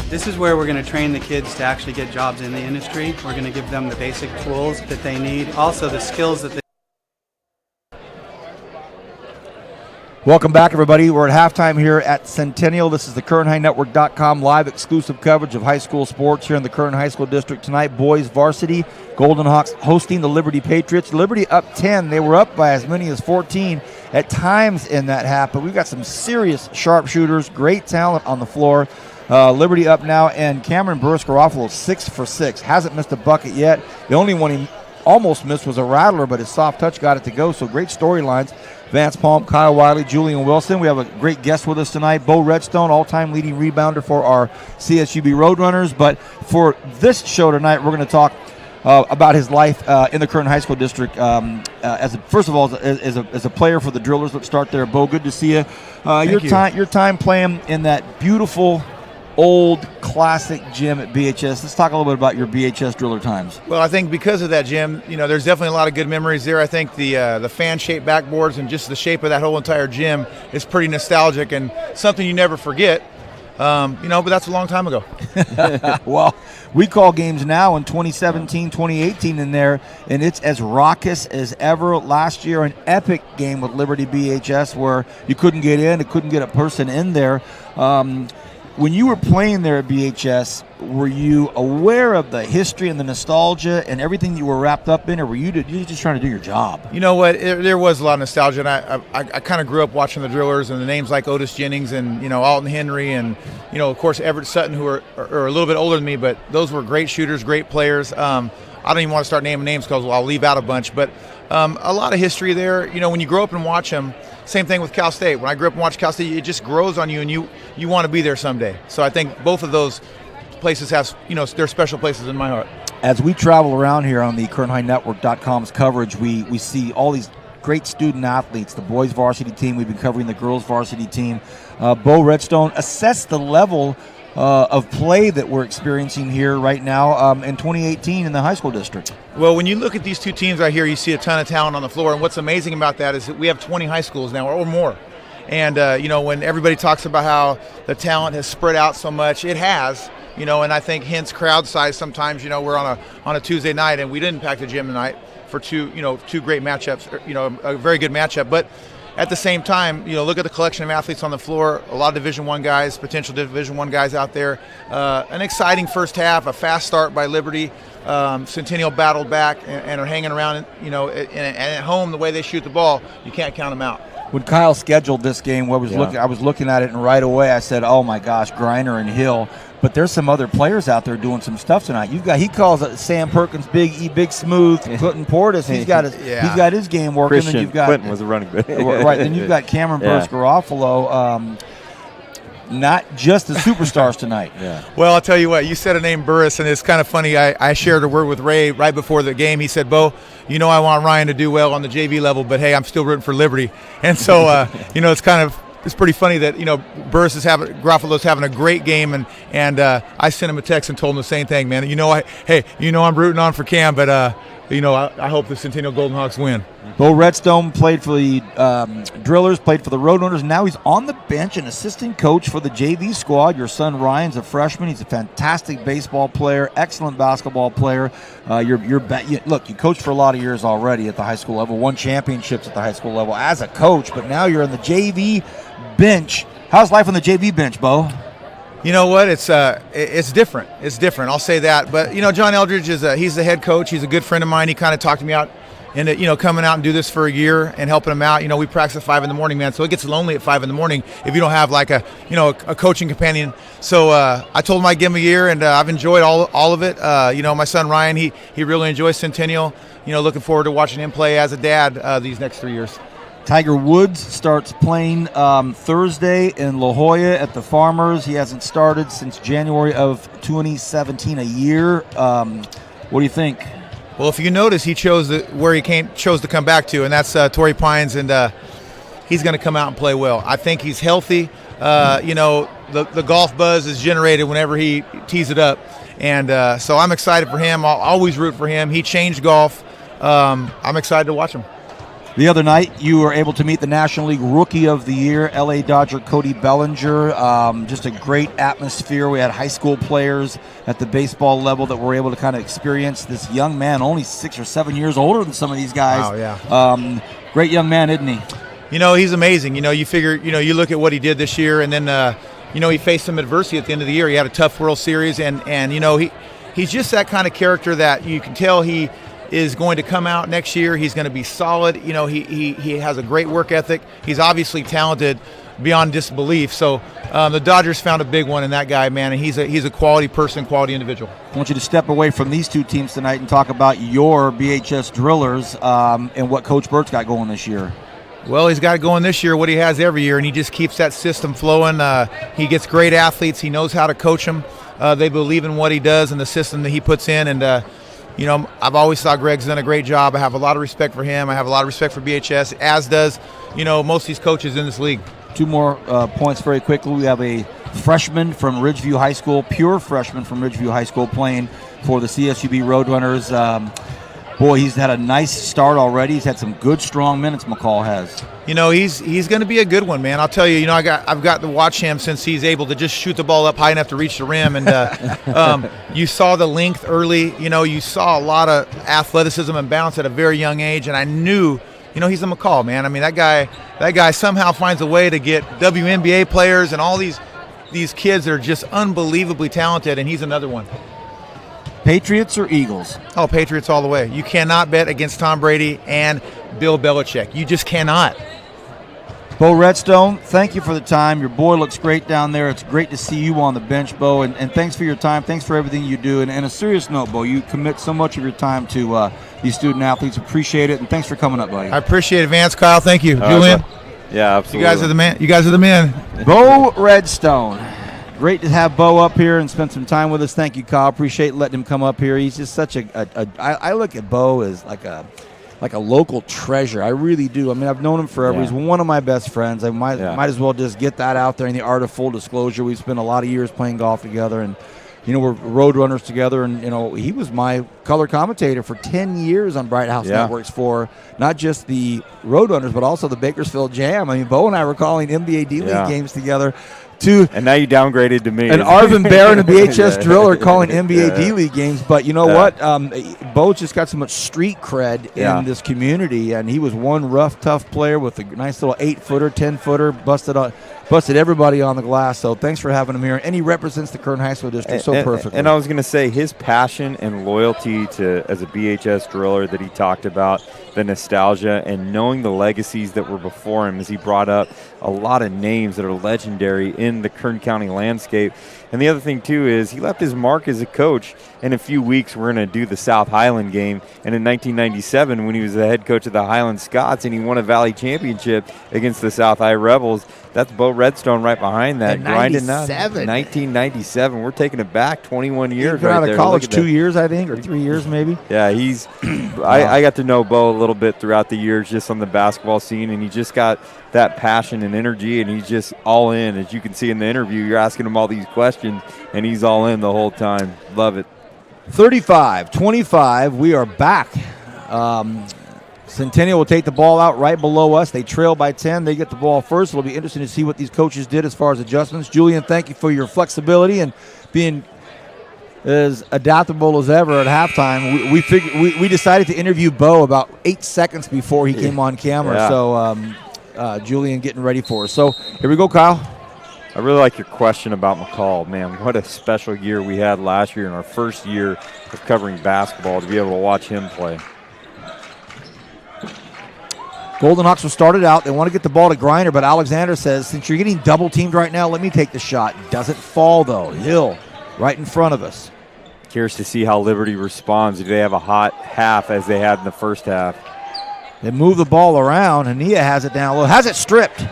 This is where we're going to train the kids to actually get jobs in the industry. We're going to give them the basic tools that they need, also the skills that they Welcome back, everybody. We're at halftime here at Centennial. This is the KernHighNetwork.com live exclusive coverage of high school sports here in the Kern High School District tonight. Boys varsity, Golden Hawks hosting the Liberty Patriots. Liberty up 10. They were up by as many as 14 at times in that half, but we've got some serious sharpshooters, great talent on the floor. Liberty up now, and Cameron Burris Garofalo 6 for 6. Hasn't missed a bucket yet. The only one he almost missed was a rattler, but his soft touch got it to go. So great storylines. Vance Palm, Kyle Wiley, Julian Wilson. We have a great guest with us tonight. Bo Redstone, all-time leading rebounder for our CSUB Roadrunners. But for this show tonight, we're going to talk about his life in the Kern High School District. First of all, as a player for the Drillers. Let's start there. Bo, good to see you. Your time playing in that beautiful old classic gym at BHS. Let's talk a little bit about your BHS Driller times. Well, I think because of that gym, there's definitely a lot of good memories there. I think the fan-shaped backboards and just the shape of that whole entire gym is pretty nostalgic and something you never forget. But that's a long time ago. Well, we call games now in 2017, 2018 in there, and it's as raucous as ever. Last year, an epic game with Liberty BHS where you couldn't get in, couldn't get a person in there. When you were playing there at BHS, were you aware of the history and the nostalgia and everything you were wrapped up in, or were you just trying to do your job? You know what? There was a lot of nostalgia, and I kind of grew up watching the Drillers and the names like Otis Jennings and, Alton Henry and, of course, Everett Sutton, who are a little bit older than me, but those were great shooters, great players. I don't even want to start naming names because I'll leave out a bunch, but a lot of history there. When you grow up and watch them, same thing with Cal State. When I grew up and watched Cal State, it just grows on you, and you want to be there someday. So I think both of those places have, they're special places in my heart. As we travel around here on the KernHighNetwork.com's coverage, we see all these great student athletes, the boys varsity team. We've been covering the girls varsity team. Bo Redstone, assess the level of play that we're experiencing here right now in 2018 in the high school district. Well, when you look at these two teams right here, you see a ton of talent on the floor. And what's amazing about that is that we have 20 high schools now or more. And, when everybody talks about how the talent has spread out so much, it has, and I think hence crowd size sometimes, we're on a Tuesday night and we didn't pack the gym tonight for two great matchups, a very good matchup. But at the same time, look at the collection of athletes on the floor, a lot of Division I guys, potential Division I guys out there. An exciting first half, a fast start by Liberty. Centennial battled back and are hanging around, and at home, the way they shoot the ball, you can't count them out. When Kyle scheduled this game, I was looking at it, and right away I said, "Oh my gosh, Griner and Hill." But there's some other players out there doing some stuff tonight. He calls it Sam Perkins, Big Smooth, Clinton Portis. He's got his game working. Christian and you've got Clinton was a running back. Right. Then you've got Cameron Burst Garofalo. Not just the superstars tonight. Yeah. Well, I'll tell you what. You said a name, Burris, and it's kind of funny. I shared a word with Ray right before the game. He said, "Bo, I want Ryan to do well on the JV level, but hey, I'm still rooting for Liberty." And so, it's pretty funny that Burris Garofalo's having a great game, and I sent him a text and told him the same thing, man. I'm rooting on for Cam, but I hope the Centennial Golden Hawks win. Bo Redstone played for the Drillers, played for the Roadrunners. Now he's on the bench and assistant coach for the JV squad. Your son Ryan's a freshman. He's a fantastic baseball player, excellent basketball player. Look, you coached for a lot of years already at the high school level, won championships at the high school level as a coach, but now you're on the JV bench. How's life on the JV bench, Bo? You know what? It's different. It's different. I'll say that. But John Eldridge he's the head coach. He's a good friend of mine. He kind of talked me out into coming out and do this for a year and helping him out. We practice at 5 a.m, man. So it gets lonely at 5 a.m. if you don't have like a coaching companion. So I told him I'd give him a year, and I've enjoyed all of it. My son Ryan, he really enjoys Centennial. Looking forward to watching him play as a dad these next 3 years. Tiger Woods starts playing Thursday in La Jolla at the Farmers. He hasn't started since January of 2017, a year. What do you think? Well, if you notice, he chose where he chose to come back to, and that's Torrey Pines, and he's going to come out and play well. I think he's healthy. The golf buzz is generated whenever he tees it up, and so I'm excited for him. I'll always root for him. He changed golf. I'm excited to watch him. The other night, you were able to meet the National League Rookie of the Year, LA Dodger Cody Bellinger. Just a great atmosphere. We had high school players at the baseball level that were able to kind of experience this young man, only 6 or 7 years older than some of these guys. Wow, yeah. Great young man, isn't he? He's amazing. You figure, you look at what he did this year, and then, he faced some adversity at the end of the year. He had a tough World Series, and he's just that kind of character that you can tell he is going to come out next year. He's going to be solid. He has a great work ethic. He's obviously talented beyond disbelief. So the Dodgers found a big one in that guy, man, and he's a quality person, quality individual. I want you to step away from these two teams tonight and talk about your BHS Drillers and what Coach Bert's got going this year. Well, he's got going this year what he has every year, and he just keeps that system flowing. He gets great athletes. He knows how to coach them. They believe in what he does and the system that he puts in, and I've always thought Greg's done a great job. I have a lot of respect for him. I have a lot of respect for BHS, as does, most of these coaches in this league. 2 more points very quickly. We have a freshman from Ridgeview High School, pure freshman from Ridgeview High School, playing for the CSUB Roadrunners. Boy, he's had a nice start already. He's had some good, strong minutes, McCall has. He's going to be a good one, man. I'll tell you, I've got to watch him since he's able to just shoot the ball up high enough to reach the rim. And you saw the length early. You saw a lot of athleticism and balance at a very young age. And I knew, he's a McCall, man. I mean, that guy somehow finds a way to get WNBA players and all these kids that are just unbelievably talented, and he's another one. Patriots or Eagles? Oh, Patriots all the way. You cannot bet against Tom Brady and Bill Belichick. You just cannot. Bo Redstone, thank you for the time. Your boy looks great down there. It's great to see you on the bench, Bo, and thanks for your time. Thanks for everything you do. And a serious note, Bo, you commit so much of your time to these student athletes. Appreciate it, and thanks for coming up, buddy. I appreciate it, Vance. Kyle, thank you. Julian? Yeah, absolutely. You guys are the men. Bo Redstone. Great to have Bo up here and spend some time with us. Thank you, Kyle. Appreciate letting him come up here. He's just such I look at Bo as like a local treasure. I really do. I mean, I've known him forever. Yeah. He's one of my best friends. I might as well just get that out there in the art of full disclosure. We've spent a lot of years playing golf together, and we're road runners together. And he was my color commentator for 10 years on Bright House Networks for not just the road runners but also the Bakersfield Jam. I mean, Bo and I were calling NBA D-League games together. And now you downgraded to me. And Arvin Barron and BHS Driller calling NBA D-League games. But you know what? Bo's just got so much street cred in this community. And he was one rough, tough player with a nice little 8-footer, 10-footer, busted everybody on the glass. So thanks for having him here. And he represents the Kern High School District so perfectly. And I was going to say his passion and loyalty as a BHS Driller that he talked about, the nostalgia and knowing the legacies that were before him, as he brought up a lot of names that are legendary in the Kern County landscape. And the other thing, too, is he left his mark as a coach. In a few weeks, we're going to do the South Highland game. And in 1997, when he was the head coach of the Highland Scots and he won a Valley Championship against the South High Rebels, that's Bo Redstone right behind that. Grinding out. 1997. We're taking it back 21 years He's been right out there. of college 2 years, I think, or 3 years maybe. Yeah, he's I got to know Bo a little bit throughout the years just on the basketball scene, and he just got that passion and energy, and he's just all in. As you can see in the interview, you're asking him all these questions, and he's all in the whole time. Love it. 35-25, we are back. Centennial will take the ball out right below us. They trail by 10. They get the ball first. It'll be interesting to see what these coaches did as far as adjustments. Julian, thank you for your flexibility and being as adaptable as ever at halftime. We decided to interview Bo about 8 seconds before he came on camera. Yeah. So Julian getting ready for us. So here we go, Kyle. I really like your question about McCall. Man, what a special year we had last year in our first year of covering basketball to be able to watch him play. Golden Hawks will start it out. They want to get the ball to Griner, but Alexander says, since you're getting double-teamed right now, let me take the shot. Doesn't fall, though. Hill right in front of us. Curious to see how Liberty responds. Do they have a hot half as they had in the first half? They move the ball around. Hania has it down low. Has it stripped.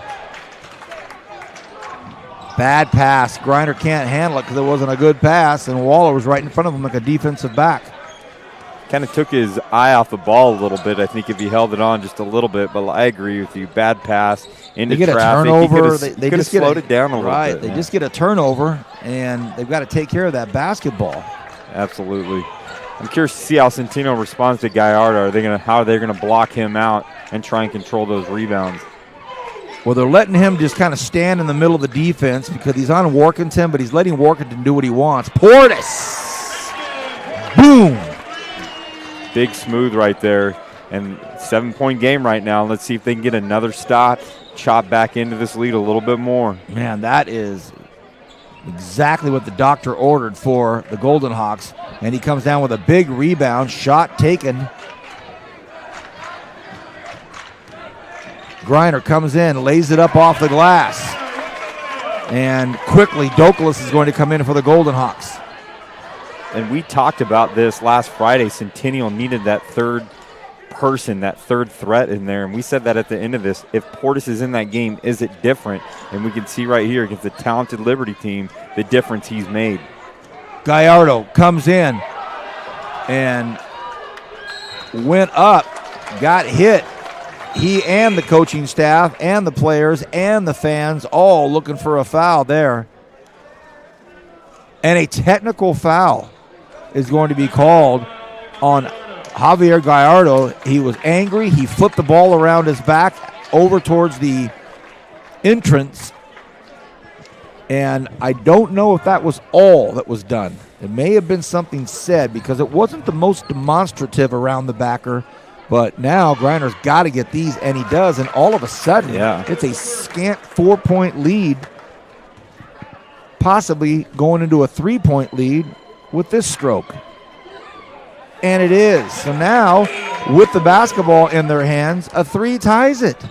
Bad pass. Griner can't handle it because it wasn't a good pass, and Waller was right in front of him like a defensive back. Kind of took his eye off the ball a little bit, I think, if he held it on just a little bit. But I agree with you. Bad pass into they get traffic. A turnover. They just slowed it down a little bit. Right. They just get a turnover, and they've got to take care of that basketball. Absolutely. I'm curious to see how Centennial responds to Gallardo. How they're gonna block him out and try and control those rebounds. Well, they're letting him just kind of stand in the middle of the defense because he's on Workington, but he's letting Workington do what he wants. Portis! Boom! Big smooth right there. And 7-point game right now. Let's see if they can get another stop, chop back into this lead a little bit more. Man, that is exactly what the doctor ordered for the Golden Hawks. And he comes down with a big rebound, shot taken. Griner comes in, lays it up off the glass. And quickly, Douglas is going to come in for the Golden Hawks. And we talked about this last Friday. Centennial needed that third person, that third threat in there. And we said that at the end of this. If Portis is in that game, is it different? And we can see right here against the talented Liberty team the difference he's made. Gallardo comes in and went up, got hit. He and the coaching staff and the players and the fans all looking for a foul there. And a technical foul is going to be called on Javier Gallardo. He was angry. He flipped the ball around his back over towards the entrance. And I don't know if that was all that was done. It may have been something said because it wasn't the most demonstrative around the backer. But now Greiner's got to get these, and he does. And all of a sudden, it's a scant 4-point lead, possibly going into a 3-point lead with this stroke. And it is. So now, with the basketball in their hands, a 3 ties it.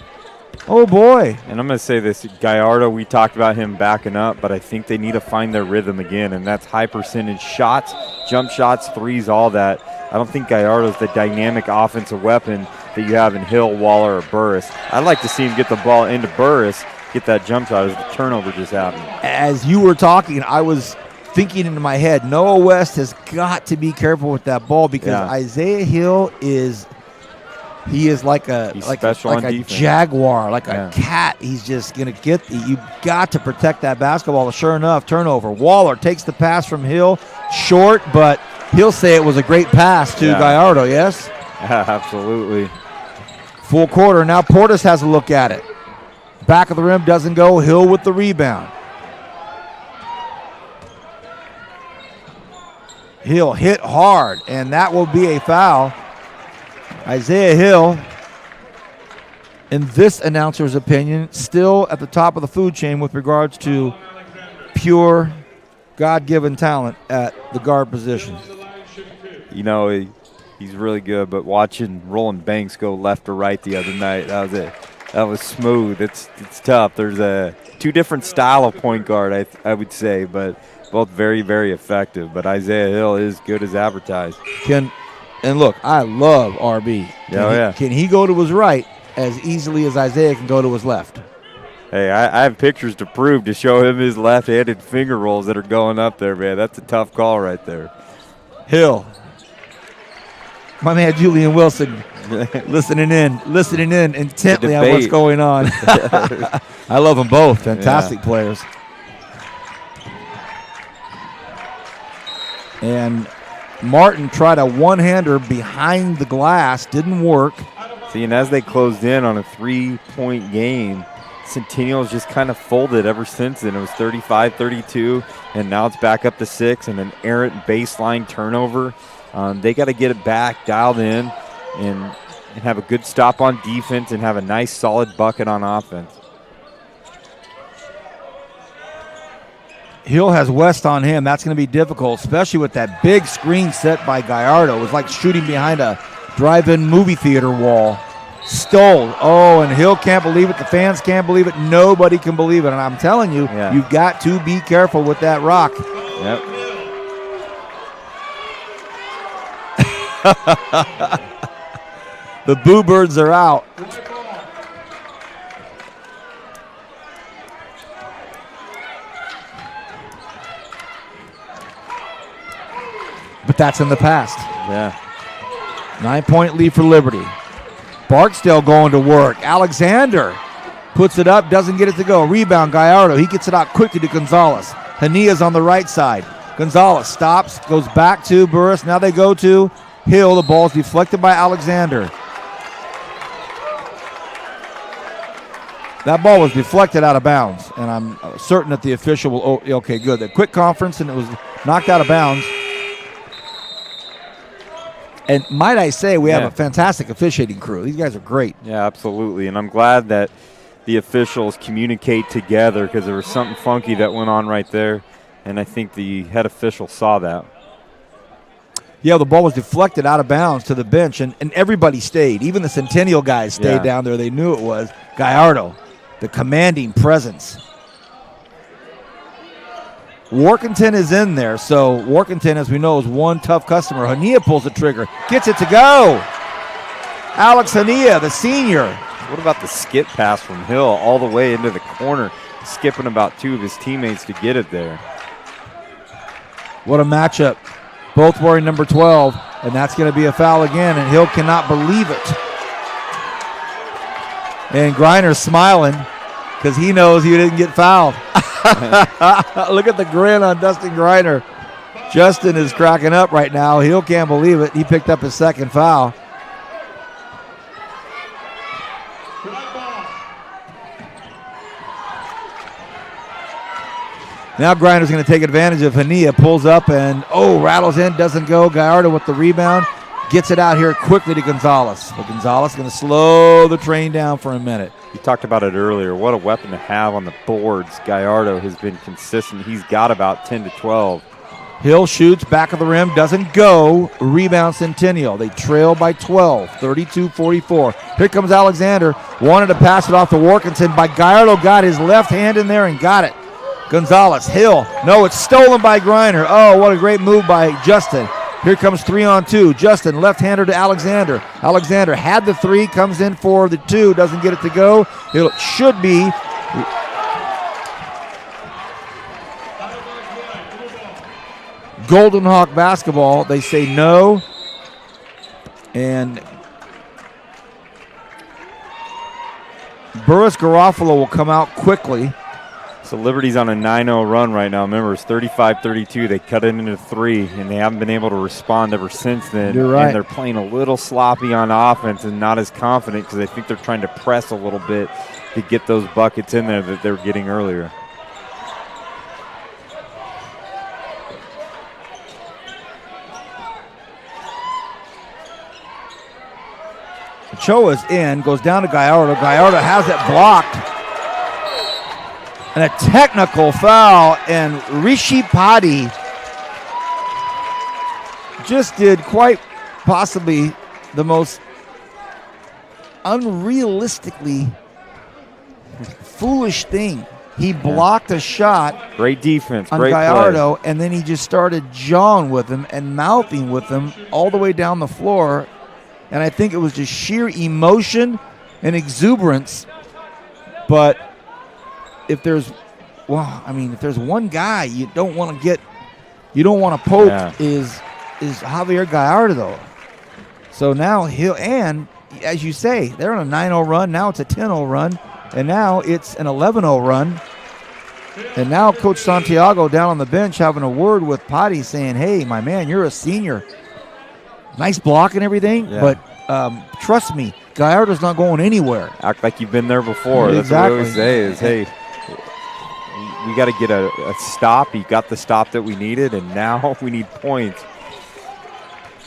Oh, boy. And I'm going to say this, Gallardo, we talked about him backing up, but I think they need to find their rhythm again, and that's high percentage shots, jump shots, threes, all that. I don't think Gallardo's the dynamic offensive weapon that you have in Hill, Waller, or Burris. I'd like to see him get the ball into Burris, get that jump shot as the turnover just happened. As you were talking, I was thinking in my head, Noah West has got to be careful with that ball because Isaiah Hill is like a jaguar, like a cat. He's just going to get you got to protect that basketball. Sure enough, turnover. Waller takes the pass from Hill, short, but he'll say it was a great pass to Gallardo, yes? Absolutely. Full quarter. Now Portis has a look at it. Back of the rim doesn't go. Hill with the rebound. Hill hit hard, and that will be a foul. Isaiah Hill, in this announcer's opinion, still at the top of the food chain with regards to pure God-given talent at the guard position. You know, he's really good, but watching Roland Banks go left to right the other night, that was smooth. It's tough. There's two different style of point guard, I would say, but both very, very effective. But Isaiah Hill is good as advertised. And look, I love RB. Can he go to his right as easily as Isaiah can go to his left? Hey, I have pictures to prove to show him his left-handed finger rolls that are going up there, man. That's a tough call right there. Hill. My man Julian Wilson listening in intently on what's going on. I love them both. Fantastic players. And Martin tried a one-hander behind the glass. Didn't work. See, and as they closed in on a 3-point game, Centennial's just kind of folded ever since then. It was 35-32, and now it's back up to 6, and an errant baseline turnover. They got to get it back, dialed in, and have a good stop on defense and have a nice, solid bucket on offense. Hill has West on him. That's going to be difficult, especially with that big screen set by Gallardo. It was like shooting behind a drive-in movie theater wall. Stole. Oh, and Hill can't believe it. The fans can't believe it. Nobody can believe it. And I'm telling you, you've got to be careful with that rock. Yep. The Boo Birds are out. But that's in the past. Yeah. 9-point lead for Liberty. Barksdale going to work. Alexander puts it up, doesn't get it to go. Rebound, Gallardo. He gets it out quickly to Gonzalez. Hania's on the right side. Gonzalez stops, goes back to Burris. Now they go to Hill. The ball's deflected by Alexander. That ball was deflected out of bounds, and I'm certain that the official will, okay, good. The quick conference, and it was knocked out of bounds. And might I say, we have a fantastic officiating crew. These guys are great. Yeah, absolutely. And I'm glad that the officials communicate together because there was something funky that went on right there. And I think the head official saw that. Yeah, the ball was deflected out of bounds to the bench, and everybody stayed. Even the Centennial guys stayed down there. They knew it was Gallardo, the commanding presence. Workington is in there, so Workington, as we know, is one tough customer. Hania pulls the trigger, gets it to go. Alex Hania, the senior. What about the skip pass from Hill all the way into the corner, skipping about two of his teammates to get it there? What a matchup. Both wearing number 12. And that's going to be a foul again, and Hill cannot believe it. And Griner's smiling because he knows he didn't get fouled. Look at the grin on Dustin Griner. Justin is cracking up right now. Hill can't believe it. He picked up his second foul. Now Griner's going to take advantage of Hania. Pulls up and, rattles in, doesn't go. Gallardo with the rebound. Gets it out here quickly to Gonzalez. But Gonzalez going to slow the train down for a minute. You talked about it earlier. What a weapon to have on the boards. Gallardo has been consistent. He's got about 10 to 12. Hill shoots, back of the rim, doesn't go. Rebound Centennial. They trail by 12, 32-44. Here comes Alexander. Wanted to pass it off to Workinson, but Gallardo got his left hand in there and got it. Gonzalez, Hill. No, it's stolen by Griner. Oh, what a great move by Justin. Here comes 3-on-2. Justin, left-hander to Alexander. Alexander had the three, comes in for the two, doesn't get it to go. It should be Golden Hawk basketball. They say no. And Burris Garofalo will come out quickly. So Liberty's on a 9-0 run right now. Remember, it's 35-32. They cut it into three, and they haven't been able to respond ever since then. You're right. And they're playing a little sloppy on offense and not as confident because I think they're trying to press a little bit to get those buckets in there that they were getting earlier. Ochoa's in, goes down to Gallardo. Gallardo has it blocked. And a technical foul, and Rishi Padi just did quite possibly the most unrealistically foolish thing. He blocked a shot. Great defense, on great Gallardo, play. and then he just started jawing with him and mouthing with him all the way down the floor. And I think it was just sheer emotion and exuberance. But if there's one guy you don't want to poke is Javier Gallardo. So now and as you say, they're on a 9-0 run. Now it's a 10-0 run, and now it's an 11-0 run. And now Coach Santiago down on the bench having a word with Padi saying, hey, my man, you're a senior. Nice block and everything, but trust me, Gallardo's not going anywhere. Act like you've been there before. Exactly. That's what I always say is, hey, we got to get a stop. He got the stop that we needed, and now we need points.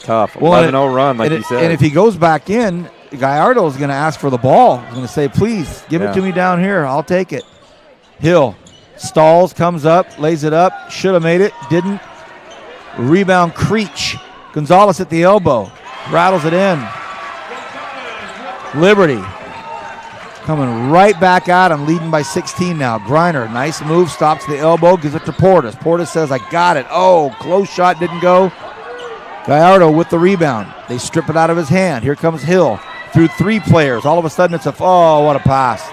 Tough. 11-0 run, like you said. And if he goes back in, Gallardo's going to ask for the ball. He's going to say, please, give it to me down here. I'll take it. Hill stalls, comes up, lays it up. Should have made it. Didn't. Rebound, Creech. Gonzalez at the elbow. Rattles it in. Liberty coming right back at him, leading by 16 now. Griner, nice move, stops the elbow, gives it to Portis. Portis says, I got it. Oh, close shot, didn't go. Gallardo with the rebound. They strip it out of his hand. Here comes Hill through three players. All of a sudden it's what a pass.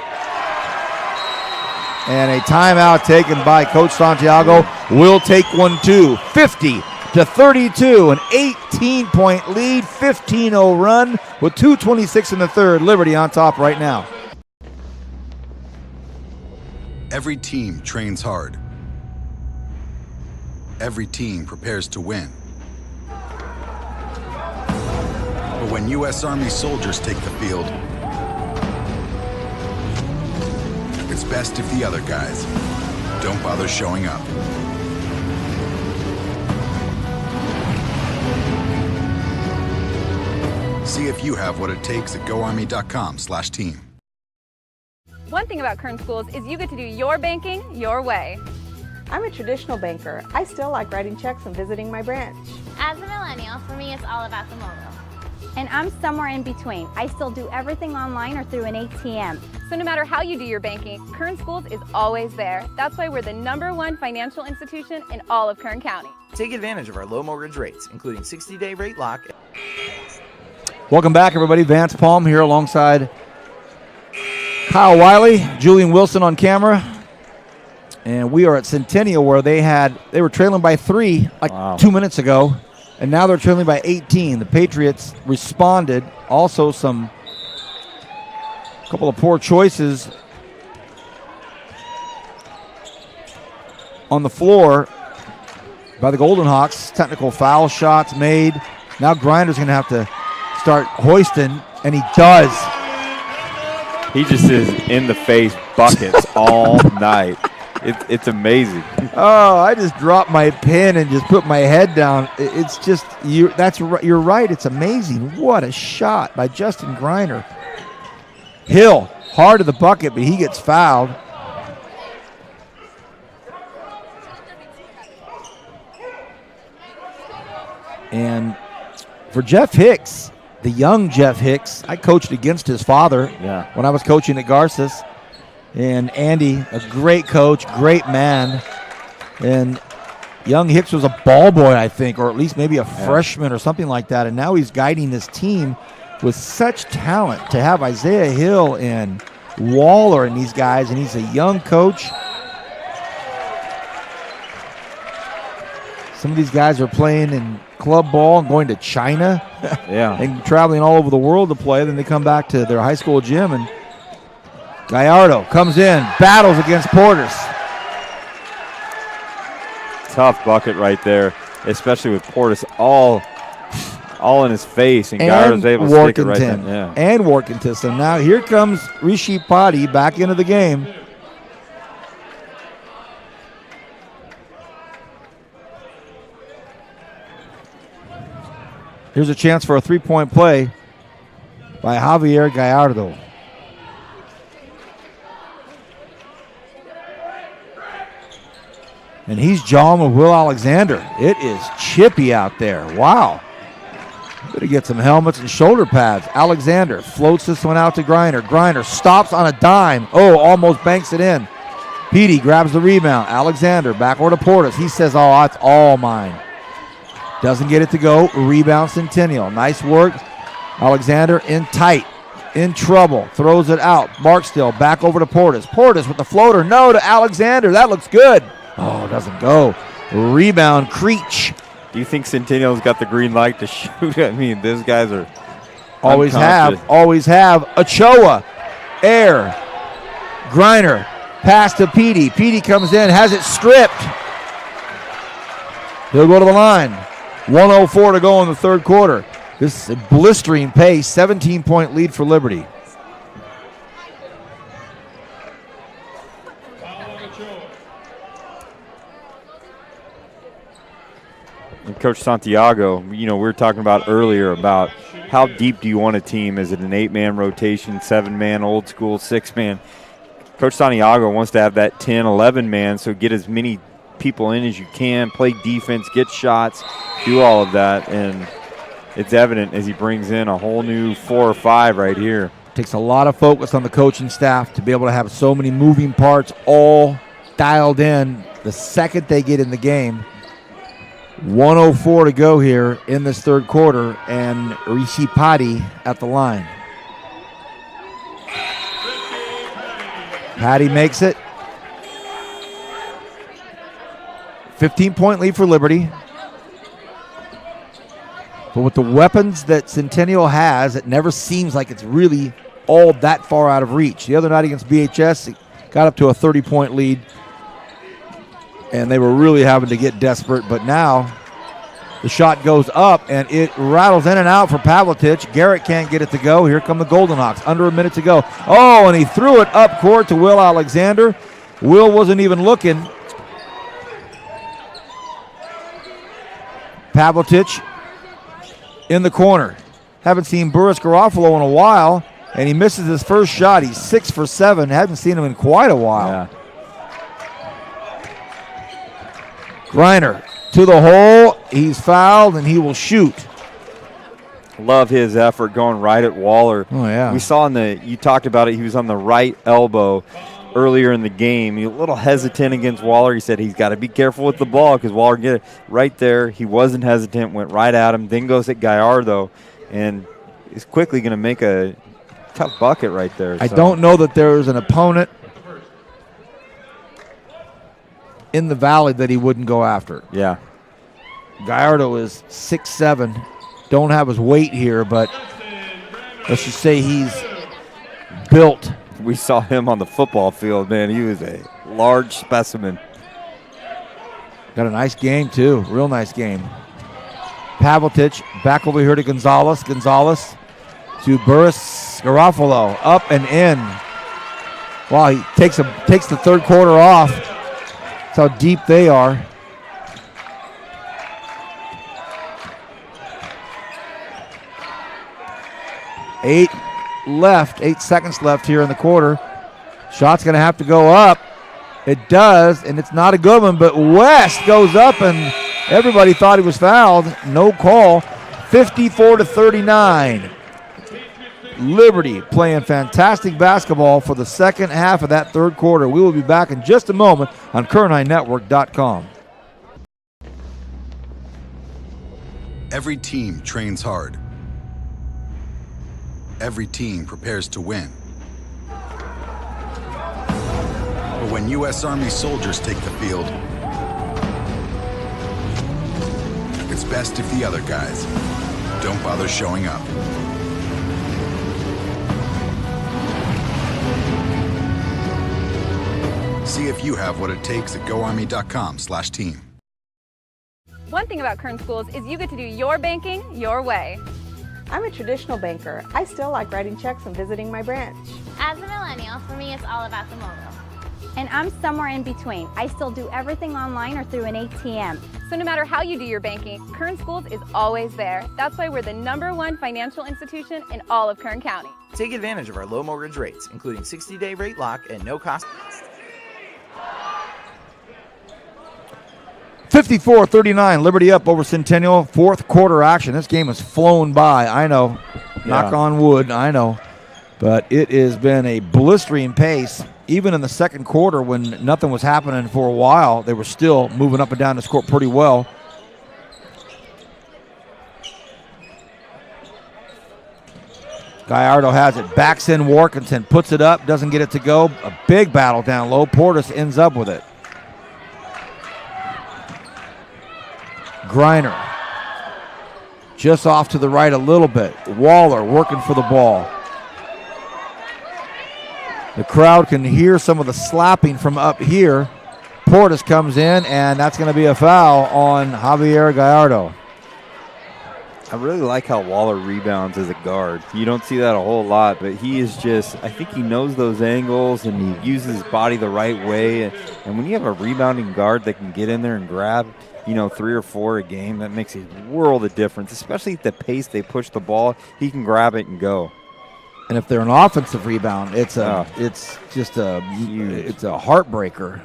And a timeout taken by Coach Santiago. Will take one too. 50-32, an 18-point lead, 15-0 run with 2:26 in the third. Liberty on top right now. Every team trains hard. Every team prepares to win. But when U.S. Army soldiers take the field, it's best if the other guys don't bother showing up. See if you have what it takes at GoArmy.com/team. One thing about Kern Schools is you get to do your banking your way. I'm a traditional banker. I still like writing checks and visiting my branch. As a millennial, for me, it's all about the mobile. And I'm somewhere in between. I still do everything online or through an ATM. So no matter how you do your banking, Kern Schools is always there. That's why we're the #1 financial institution in all of Kern County. Take advantage of our low mortgage rates, including 60-day rate lock. Welcome back, everybody. Vance Palm here alongside Kyle Wiley, Julian Wilson on camera. And we are at Centennial, where they were trailing by 3 2 minutes ago. And now they're trailing by 18. The Patriots responded. Also a couple of poor choices on the floor by the Golden Hawks. Technical foul shots made. Now Grinder's going to have to start hoisting, and he does. He just is in the face buckets all night. It's amazing. Oh, I just dropped my pen and just put my head down. It's just you're right. It's amazing. What a shot by Justin Grinder. Hill hard to the bucket, but he gets fouled. And for Jeff Hicks, the young Jeff Hicks, I coached against his father when I was coaching at Garces. And Andy, a great coach, great man. And young Hicks was a ball boy, I think, or at least maybe a freshman or something like that. And now he's guiding this team with such talent to have Isaiah Hill and Waller and these guys, and he's a young coach. Some of these guys are playing in club ball and going to China and traveling all over the world to play. Then they come back to their high school gym, and Gallardo comes in, battles against Portis. Tough bucket right there, especially with Portis all in his face, and Gallardo's able to stick it right then. Yeah. And Workington. So now here comes Rishi Patti back into the game. Here's a chance for a three-point play by Javier Gallardo. And he's jawing with Will Alexander. It is chippy out there. Wow. Better get some helmets and shoulder pads. Alexander floats this one out to Grinder. Grinder stops on a dime. Oh, almost banks it in. Petey grabs the rebound. Alexander back over to Portis. He says, oh, that's all mine. Doesn't get it to go. Rebound Centennial. Nice work. Alexander in tight. In trouble. Throws it out. Barksdale back over to Portis. Portis with the floater. No to Alexander. That looks good. Oh, doesn't go. Rebound, Creech. Do you think Centennial's got the green light to shoot? I mean, those guys are always have. Ochoa, air, Griner, pass to Petey. Petey comes in, has it stripped. He'll go to the line. 1:04 to go in the third quarter. This is a blistering pace, 17-point lead for Liberty. And Coach Santiago, we were talking about earlier about how deep do you want a team? Is it an 8-man rotation, 7-man, old school, 6-man? Coach Santiago wants to have that 10, 11-man, so get as many people in as you can, play defense, get shots, do all of that, and it's evident as he brings in a whole new 4 or 5 right here. Takes a lot of focus on the coaching staff to be able to have so many moving parts all dialed in the second they get in the game. 1:04 to go here in this third quarter, and Rishi Patti at the line. Patti makes it. 15-point lead for Liberty. But with the weapons that Centennial has, it never seems like it's really all that far out of reach. The other night against BHS, it got up to a 30-point lead, and they were really having to get desperate. But now the shot goes up, and it rattles in and out for Pavlitic. Garrett can't get it to go. Here come the Golden Hawks. Under a minute to go. Oh, and he threw it up court to Will Alexander. Will wasn't even looking. Pavlitic in the corner. Haven't seen Burris Garofalo in a while, and he misses his first shot. He's 6 for 7. Haven't seen him in quite a while. Yeah. Griner to the hole. He's fouled, and he will shoot. Love his effort going right at Waller. Oh, yeah. We saw you talked about it, he was on the right elbow earlier in the game. He was a little hesitant against Waller. He said he's got to be careful with the ball because Waller can get it right there. He wasn't hesitant, went right at him, then goes at Gallardo, and is quickly going to make a tough bucket right there. I don't know that there's an opponent in the Valley that he wouldn't go after. Yeah. Gallardo is 6'7". Don't have his weight here, but let's just say he's built. We saw him on the football field, man. He was a large specimen. Got a nice game, too. Real nice game. Pavlitic back over here to Gonzalez. Gonzalez to Burris Garofalo. Up and in. Wow, he takes the third quarter off. That's how deep they are. Eight seconds left here in the quarter. Shot's going to have to go up. It does, and it's not a good one, but West goes up, and everybody thought he was fouled. No call. 54-39. Liberty playing fantastic basketball for the second half of that third quarter. We will be back in just a moment on KernHighNetwork.com. Every team trains hard. Every team prepares to win. But when U.S. Army soldiers take the field, it's best if the other guys don't bother showing up. See if you have what it takes at GoArmy.com/team. One thing about Kern Schools is you get to do your banking your way. I'm a traditional banker. I still like writing checks and visiting my branch. As a millennial, for me, it's all about the mobile. And I'm somewhere in between. I still do everything online or through an ATM. So no matter how you do your banking, Kern Schools is always there. That's why we're the #1 financial institution in all of Kern County. Take advantage of our low mortgage rates, including 60-day rate lock and no cost. 54-39, Liberty up over Centennial. Fourth quarter action. This game has flown by. I know. Knock on wood. I know. But it has been a blistering pace. Even in the second quarter when nothing was happening for a while, they were still moving up and down the court pretty well. Gallardo has it. Backs in Workington. Puts it up. Doesn't get it to go. A big battle down low. Portis ends up with it. Griner just off to the right a little bit. Waller working for the ball. The crowd can hear some of the slapping from up here. Portis comes in, and that's going to be a foul on Javier Gallardo. I really like how Waller rebounds as a guard. You don't see that a whole lot, but he is just, I think he knows those angles and he uses his body the right way. And when you have a rebounding guard that can get in there and grab, 3 or 4 a game, that makes a world of difference, especially at the pace they push the ball. He can grab it and go. And if they're an offensive rebound, it's just a heartbreaker.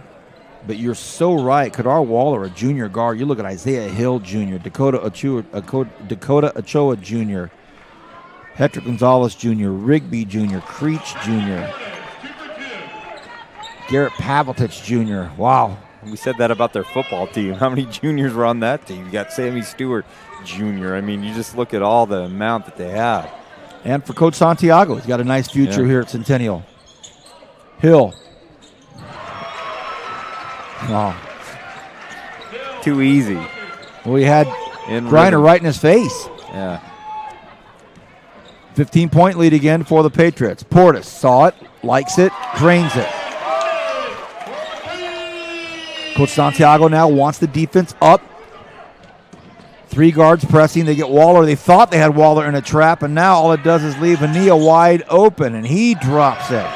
But you're so right. Kadar Waller, a junior guard. You look at Isaiah Hill Jr., Dakota Ochoa Jr., Hector Gonzalez Jr., Rigby Jr., Creech Jr., Garrett Pavlitic Jr. Wow. We said that about their football team. How many juniors were on that team? You got Sammy Stewart Jr. I mean, you just look at all the amount that they have. And for Coach Santiago, he's got a nice future here at Centennial. Hill. Oh. Too easy. Well, he had Griner right in his face. Yeah. 15-point lead again for the Patriots. Portis saw it, likes it, drains it. Coach Santiago now wants the defense up. 3 guards pressing. They get Waller. They thought they had Waller in a trap, and now all it does is leave Ania wide open, and he drops it.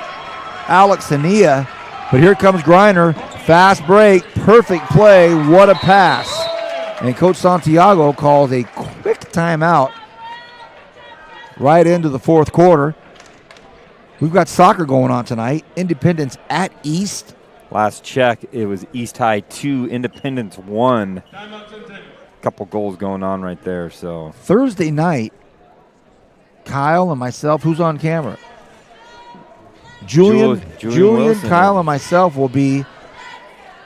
Alex Ania, but here comes Griner. Fast break, perfect play. What a pass. And Coach Santiago calls a quick timeout right into the fourth quarter. We've got soccer going on tonight. Independence at East. Last check, it was East High 2, Independence 1. Couple goals going on right there. So Thursday night, Kyle and myself, who's on camera? Julian Wilson. Kyle, and myself will be.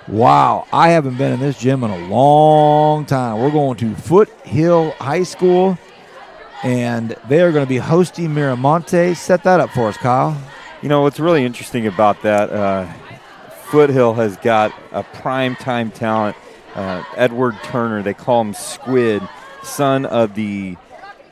Wow, I haven't been in this gym in a long time. We're going to Foothill High School, and they are going to be hosting Miramonte. Set that up for us, Kyle. What's really interesting about that, Foothill has got a prime time talent Edward Turner. They call him Squid, son of the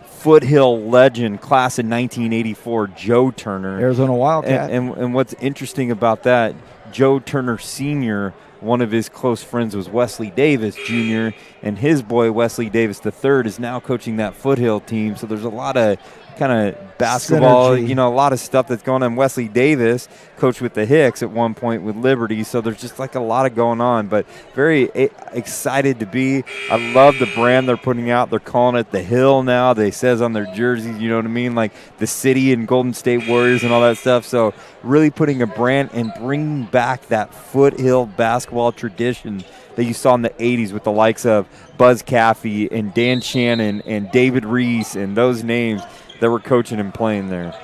Foothill legend, class of 1984, Joe Turner. Arizona Wildcat. And what's interesting about that, Joe Turner Sr., one of his close friends was Wesley Davis Jr., and his boy Wesley Davis III is now coaching that Foothill team. So there's a lot of kind of basketball, synergy. a lot of stuff that's going on. Wesley Davis coached with the Hicks at one point with Liberty, so there's just like a lot of going on, but very excited to be. I love the brand they're putting out. They're calling it the Hill now. They says on their jerseys, you know what I mean, like the city and Golden State Warriors and all that stuff. So really putting a brand and bringing back that Foothill basketball tradition that you saw in the 80s with the likes of Buzz Caffey and Dan Shannon and David Reese and those names that were coaching and playing there.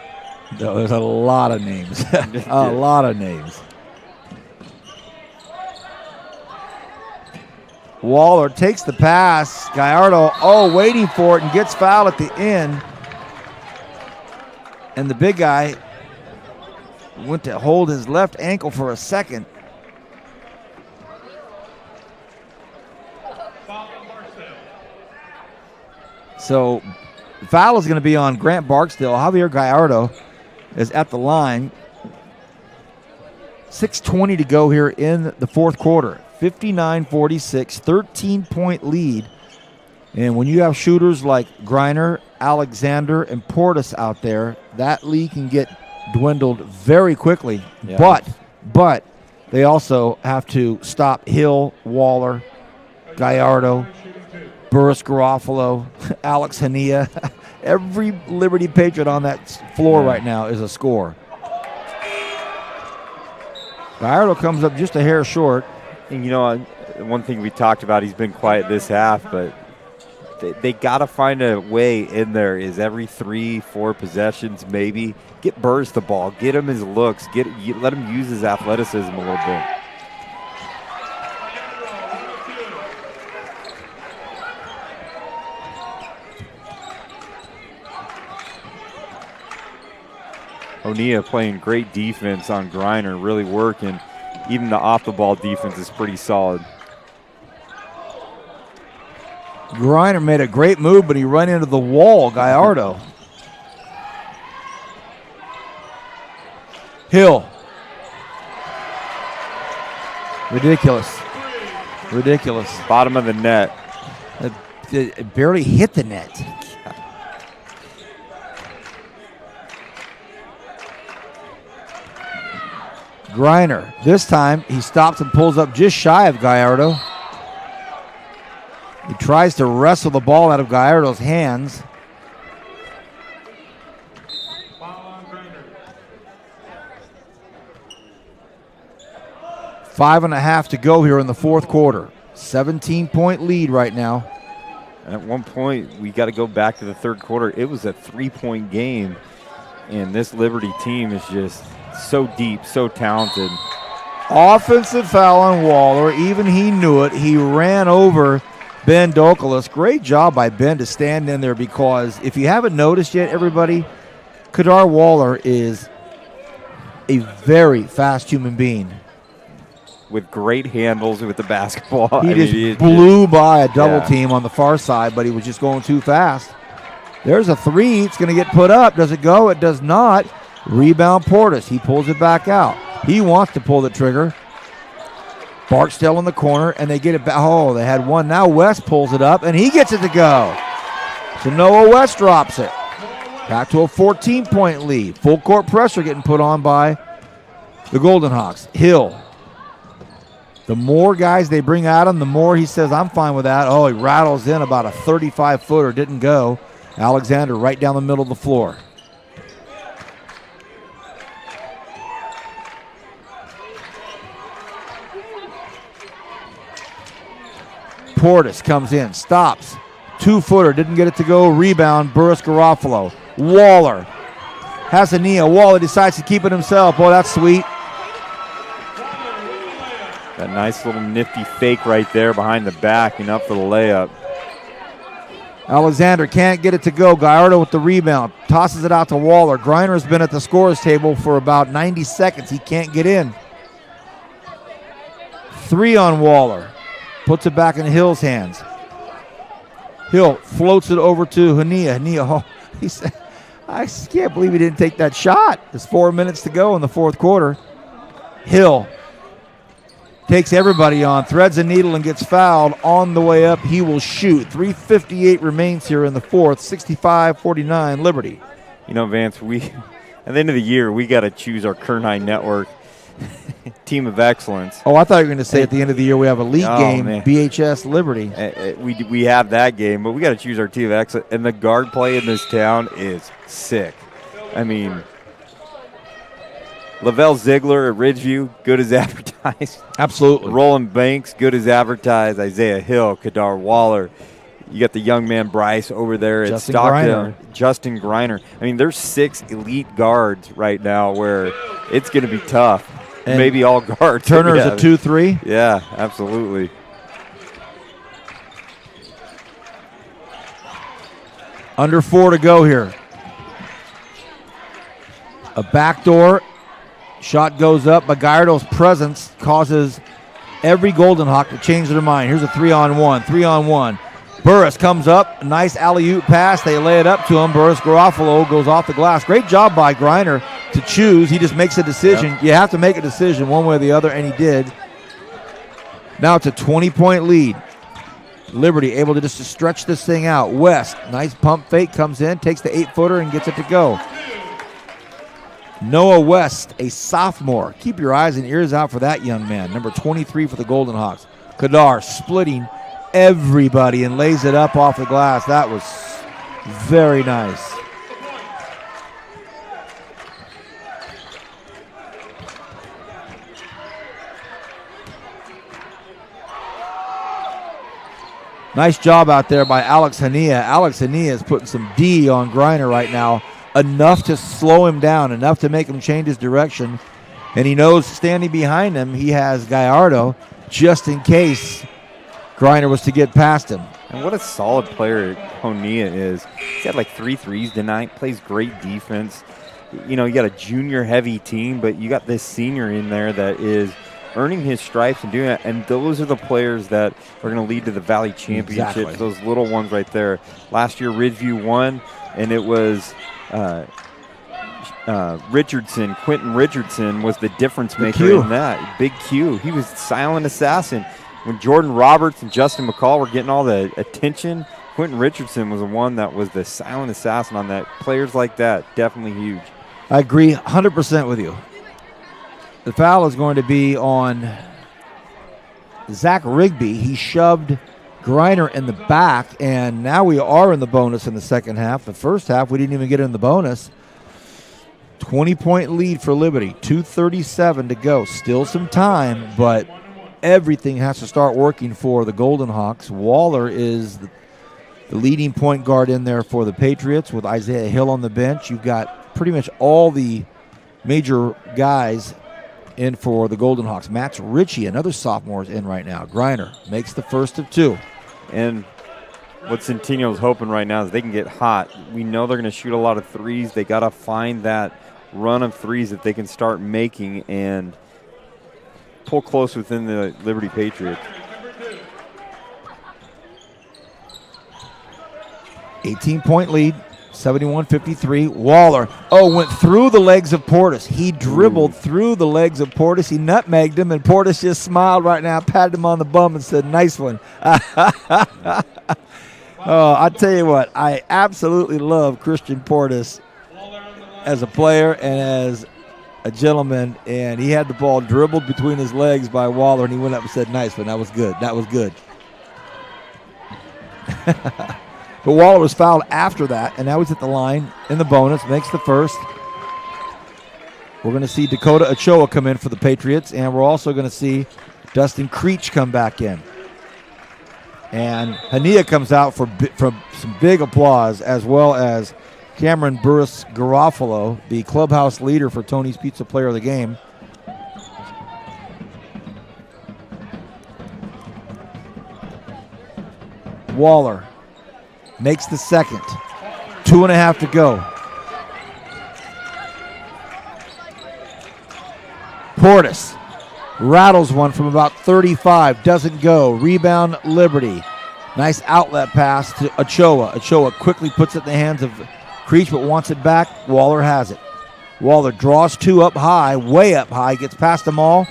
No, there's a lot of names. A lot of names. Waller takes the pass. Gallardo, waiting for it and gets fouled at the end. And the big guy went to hold his left ankle for a second. So the foul is going to be on Grant Barksdale. Javier Gallardo is at the line. 6:20 to go here in the fourth quarter. 59-46, 13-point lead. And when you have shooters like Griner, Alexander, and Portis out there, that lead can get dwindled very quickly. Yeah. But they also have to stop Hill, Waller, Gallardo, Burris Garofalo, Alex Hania. Every Liberty Patriot on that floor right now is a scorer. Gallardo comes up just a hair short. And one thing we talked about, he's been quiet this half, but they got to find a way in there. Is every 3-4 possessions maybe get Burris the ball, get him his looks, let him use his athleticism a little bit. O'Neill playing great defense on Griner, really working. Even the off-the-ball defense is pretty solid. Griner made a great move, but he ran into the wall, Gallardo. Hill. Ridiculous. Bottom of the net. It barely hit the net. Griner. This time he stops and pulls up just shy of Gallardo. He tries to wrestle the ball out of Gallardo's hands. Five and a half to go here in the fourth quarter. 17-point lead right now. At one point, we got to go back to the third quarter. It was a 3-point game, and this Liberty team is just so deep, so talented. Offensive foul on Waller. Even he knew it. He ran over Ben Dokelis. Great job by Ben to stand in there, because if you haven't noticed yet, everybody, Kadar Waller is a very fast human being. With great handles with the basketball. He blew by a double team on the far side, but he was just going too fast. There's a three. It's going to get put up. Does it go? It does not. Rebound Portis. He pulls it back out. He wants to pull the trigger. Barksdale in the corner, and they get it back. Oh, they had one. Now West pulls it up, and he gets it to go. So Noah West drops it. Back to a 14-point lead. Full court pressure getting put on by the Golden Hawks. Hill. The more guys they bring at him, the more he says, I'm fine with that. Oh, he rattles in about a 35-footer. Didn't go. Alexander right down the middle of the floor. Portis comes in, stops. 2-footer, didn't get it to go. Rebound, Burris Garofalo. Waller has a knee. Waller decides to keep it himself. Boy, that's sweet. That nice little nifty fake right there behind the back and up for the layup. Alexander can't get it to go. Gallardo with the rebound. Tosses it out to Waller. Griner's been at the scorer's table for about 90 seconds. He can't get in. Three on Waller. puts it back in Hill's hands. Hill floats it over to Hania. Hania, he said, I can't believe he didn't take that shot. There's 4 minutes to go in the fourth quarter. Hill takes everybody on, threads a needle and gets fouled on the way up. He will shoot. 3:58 remains here in the fourth. 65-49 Liberty. You know, Vance, at the end of the year, we got to choose our Kern High Network team of excellence. Oh, I thought you were going to say at the end of the year we have a league game, man. BHS Liberty. We have that game, but we got to choose our team of excellence. And the guard play in this town is sick. I mean, Lavelle Ziegler at Ridgeview, good as advertised. Absolutely. Roland Banks, good as advertised. Isaiah Hill, Kadar Waller. You got the young man Bryce over there at Stockton. Justin Greiner. I mean, there's 6 elite guards right now where it's going to be tough. And maybe all guards. Turner's a 2-3. Yeah, absolutely. Under 4 to go here. A backdoor shot goes up, but Gallardo's presence causes every Golden Hawk to change their mind. Here's a 3-on-1. 3-on-1. Burris comes up, nice alley-oop pass. They lay it up to him. Burris Garofalo goes off the glass. Great job by Greiner to choose. He just makes a decision. Yep. You have to make a decision one way or the other, and he did. Now it's a 20-point lead. Liberty able to just stretch this thing out. West, nice pump fake, comes in, takes the 8-footer and gets it to go. Noah West, a sophomore. Keep your eyes and ears out for that young man. Number 23 for the Golden Hawks. Kadar splitting everybody and lays it up off the glass. That was very nice. Nice job out there by Alex Hania. Alex Hania is putting some D on Greiner right now, enough to slow him down, enough to make him change his direction. And he knows standing behind him, he has Gallardo just in case Greiner was to get past him. And what a solid player Hania is. He's had like 3 threes tonight, plays great defense. You know, you got a junior-heavy team, but you got this senior in there that is earning his stripes and doing that. And those are the players that are going to lead to the Valley Championships, exactly. Those little ones right there. Last year, Ridgeview won, and it was Richardson. Quentin Richardson was the difference maker in that. Big Q. He was silent assassin. When Jordan Roberts and Justin McCall were getting all the attention, Quentin Richardson was the one that was the silent assassin on that. Players like that, definitely huge. I agree 100% with you. The foul is going to be on Zach Rigby. He shoved Greiner in the back, and now we are in the bonus in the second half. The first half, we didn't even get in the bonus. 20-point lead for Liberty, 2:37 to go. Still some time, but everything has to start working for the Golden Hawks. Waller is the leading point guard in there for the Patriots with Isaiah Hill on the bench. You've got pretty much all the major guys in for the Golden Hawks. Max Ritchie, another sophomore, is in right now. Greiner makes the first of 2. And what Centennial is hoping right now is they can get hot. We know they're going to shoot a lot of threes. They got to find that run of threes that they can start making and pull close within the Liberty Patriots. 18-point lead. 71-53. Waller, went through the legs of Portis. He dribbled through the legs of Portis. He nutmegged him, and Portis just smiled right now, patted him on the bum, and said, nice one. I tell you what, I absolutely love Christian Portis as a player and as a gentleman, and he had the ball dribbled between his legs by Waller, and he went up and said, nice one. That was good. That was good. But Waller was fouled after that, and now he's at the line in the bonus, makes the first. We're going to see Dakota Ochoa come in for the Patriots, and we're also going to see Dustin Creech come back in. And Hania comes out for some big applause, as well as Cameron Burris Garofalo, the clubhouse leader for Tony's Pizza Player of the Game. Waller makes the second. 2.5 to go. Portis Rattles one from about 35. Doesn't go. Rebound, Liberty. Nice outlet pass to Ochoa. Ochoa quickly puts it in the hands of Creech, but wants it back. Waller has it. Waller draws two up high, way up high, gets past them all.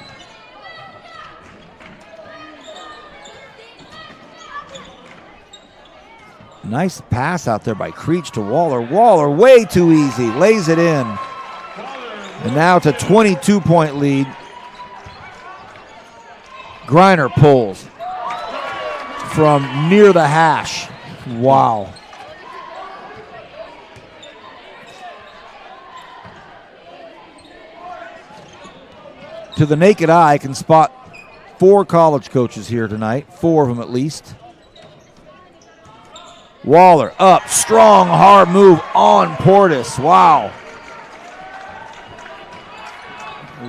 Nice pass out there by Creech to Waller. Waller way too easy, lays it in. And now it's a 22-point lead. Griner pulls from near the hash. Wow. To the naked eye, I can spot 4 college coaches here tonight, 4 of them at least. Waller up, strong, hard move on Portis. Wow.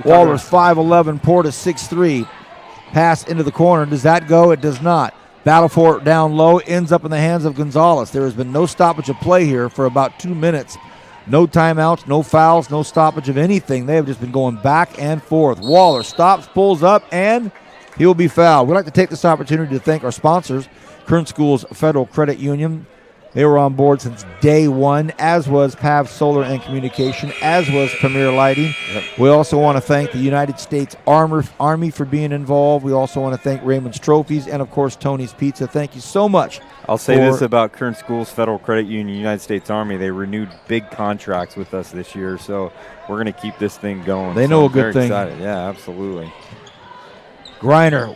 Waller's 5'11", Portis 6'3". Pass into the corner. Does that go? It does not. Battle for it down low, ends up in the hands of Gonzalez. There has been no stoppage of play here for about 2 minutes. No timeouts, no fouls, no stoppage of anything. They have just been going back and forth. Waller stops, pulls up, and he'll be fouled. We'd like to take this opportunity to thank our sponsors, Kern Schools Federal Credit Union. They were on board since day one, as was PAV Solar and Communication, as was Premier Lighting. Yep. We also want to thank the United States Army for being involved. We also want to thank Raymond's Trophies and, of course, Tony's Pizza. Thank you so much. I'll say this about Kern Schools Federal Credit Union, United States Army. They renewed big contracts with us this year, so we're going to keep this thing going. They know a good thing. Excited. Yeah, absolutely. Griner.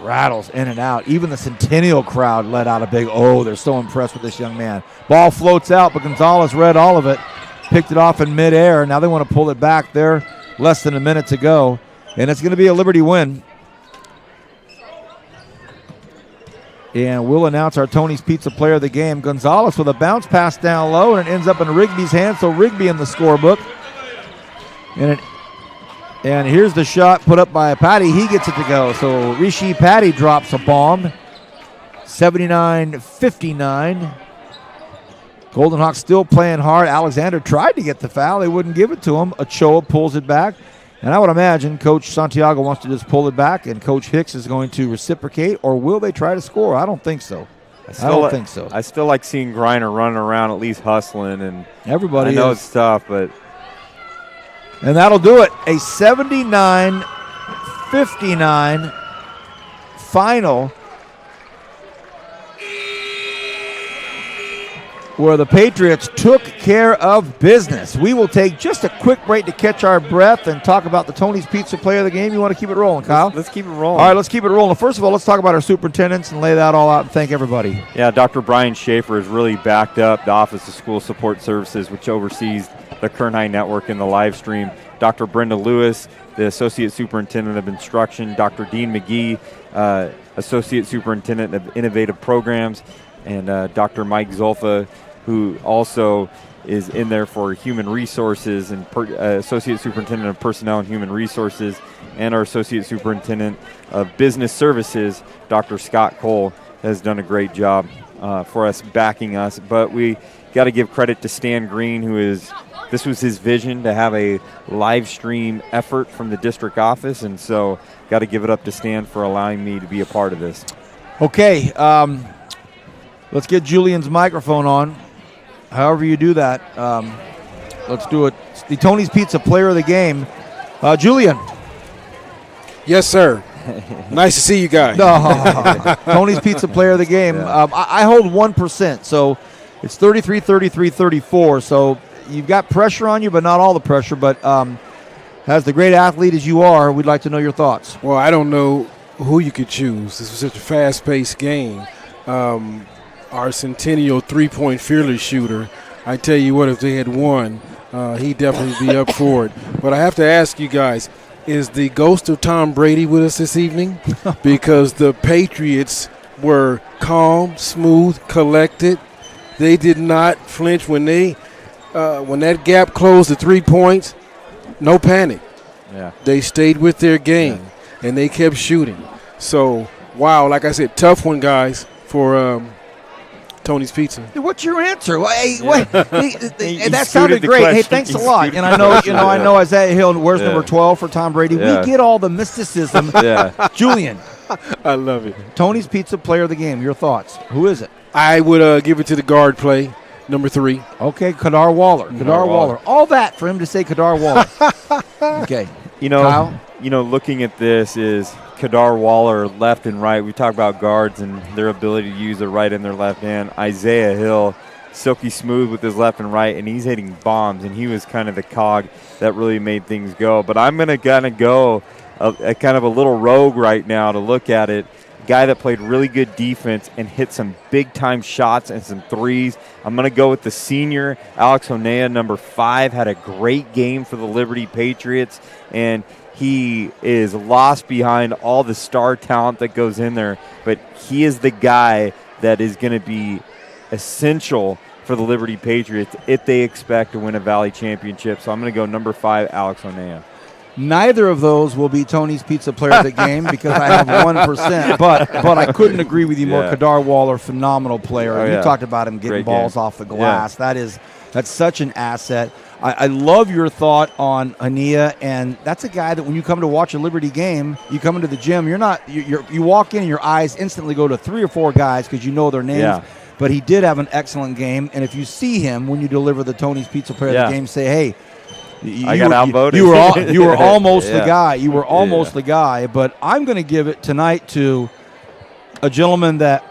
Rattles in and out. Even the Centennial crowd let out a big, they're so impressed with this young man. Ball floats out, but Gonzalez read all of it. Picked it off in midair. Now they want to pull it back there. Less than a minute to go. And it's going to be a Liberty win. And we'll announce our Tony's Pizza player of the game. Gonzalez with a bounce pass down low, and it ends up in Rigby's hands, so Rigby in the scorebook. And here's the shot put up by Patty. He gets it to go. So Rishi Patty drops a bomb. 79-59. Golden Hawks still playing hard. Alexander tried to get the foul. They wouldn't give it to him. Ochoa pulls it back. And I would imagine Coach Santiago wants to just pull it back, and Coach Hicks is going to reciprocate, or will they try to score? I don't think so. I don't think so. I still like seeing Griner running around, at least hustling. And everybody I know it's tough, but... And that'll do it. A 79-59 final where the Patriots took care of business. We will take just a quick break to catch our breath and talk about the Tony's Pizza player of the game. You want to keep it rolling, Kyle? Let's keep it rolling. All right, let's keep it rolling. First of all, let's talk about our superintendents and lay that all out and thank everybody. Yeah, Dr. Brian Schaefer has really backed up the Office of School Support Services, which oversees the Kern High Network and the live stream. Dr. Brenda Lewis, the Associate Superintendent of Instruction. Dr. Dean McGee, Associate Superintendent of Innovative Programs. And Dr. Mike Zolfa, who also is in there for Human Resources and Associate Superintendent of Personnel and Human Resources. And our Associate Superintendent of Business Services, Dr. Scott Cole, has done a great job for us, backing us. But we got to give credit to Stan Green, this was his vision, to have a live stream effort from the district office, and so got to give it up to Stan for allowing me to be a part of this. Okay, let's get Julian's microphone on. However you do that, let's do it. It's the Tony's Pizza player of the game. Julian. Yes, sir. Nice to see you guys. Tony's Pizza player of the game. Yeah. I hold 1%, so it's 33, 33, 34, so you've got pressure on you, but not all the pressure. But as the great athlete as you are, we'd like to know your thoughts. Well, I don't know who you could choose. This was such a fast-paced game. Our Centennial three-point fearless shooter, I tell you what, if they had won, he'd definitely be up for it. But I have to ask you guys, is the ghost of Tom Brady with us this evening? Because the Patriots were calm, smooth, collected. They did not flinch when that gap closed to 3 points. No panic. Yeah. They stayed with their game, and they kept shooting. So, wow, like I said, tough one, guys, for Tony's Pizza. What's your answer? Well, hey, He that sounded great. Hey, thanks a lot. And I know Isaiah Hill wears number 12 for Tom Brady. Yeah. We get all the mysticism. Yeah. Julian, I love it. Tony's Pizza player of the game. Your thoughts? Who is it? I would give it to the guard play, number 3. Okay, Kadar Waller. Kadar Waller. All that for him to say Kadar Waller. Okay. Kyle? Looking at this is Kadar Waller left and right. We talk about guards and their ability to use their right and their left hand. Isaiah Hill, silky smooth with his left and right, and he's hitting bombs, and he was kind of the cog that really made things go. But I'm going to kind of go a kind of a little rogue right now to look at it. Guy that played really good defense and hit some big-time shots and some threes. I'm going to go with the senior, Alex Honea, number 5, had a great game for the Liberty Patriots, and he is lost behind all the star talent that goes in there, but he is the guy that is going to be essential for the Liberty Patriots if they expect to win a Valley Championship. So I'm going to go number 5, Alex Honea. Neither of those will be Tony's Pizza player of the game because I have 1%. But I couldn't agree with you more. Yeah. Kadar Waller, phenomenal player. You talked about him getting Great balls game. off the glass. Yeah. That's such an asset. I love your thought on Hania, and that's a guy that when you come to watch a Liberty game, you come into the gym, you walk in and your eyes instantly go to 3 or 4 guys because you know their names. Yeah. But he did have an excellent game, and if you see him when you deliver the Tony's Pizza player of the game, say, hey, I got outvoted. You were almost the guy. You were almost the guy. But I'm going to give it tonight to a gentleman that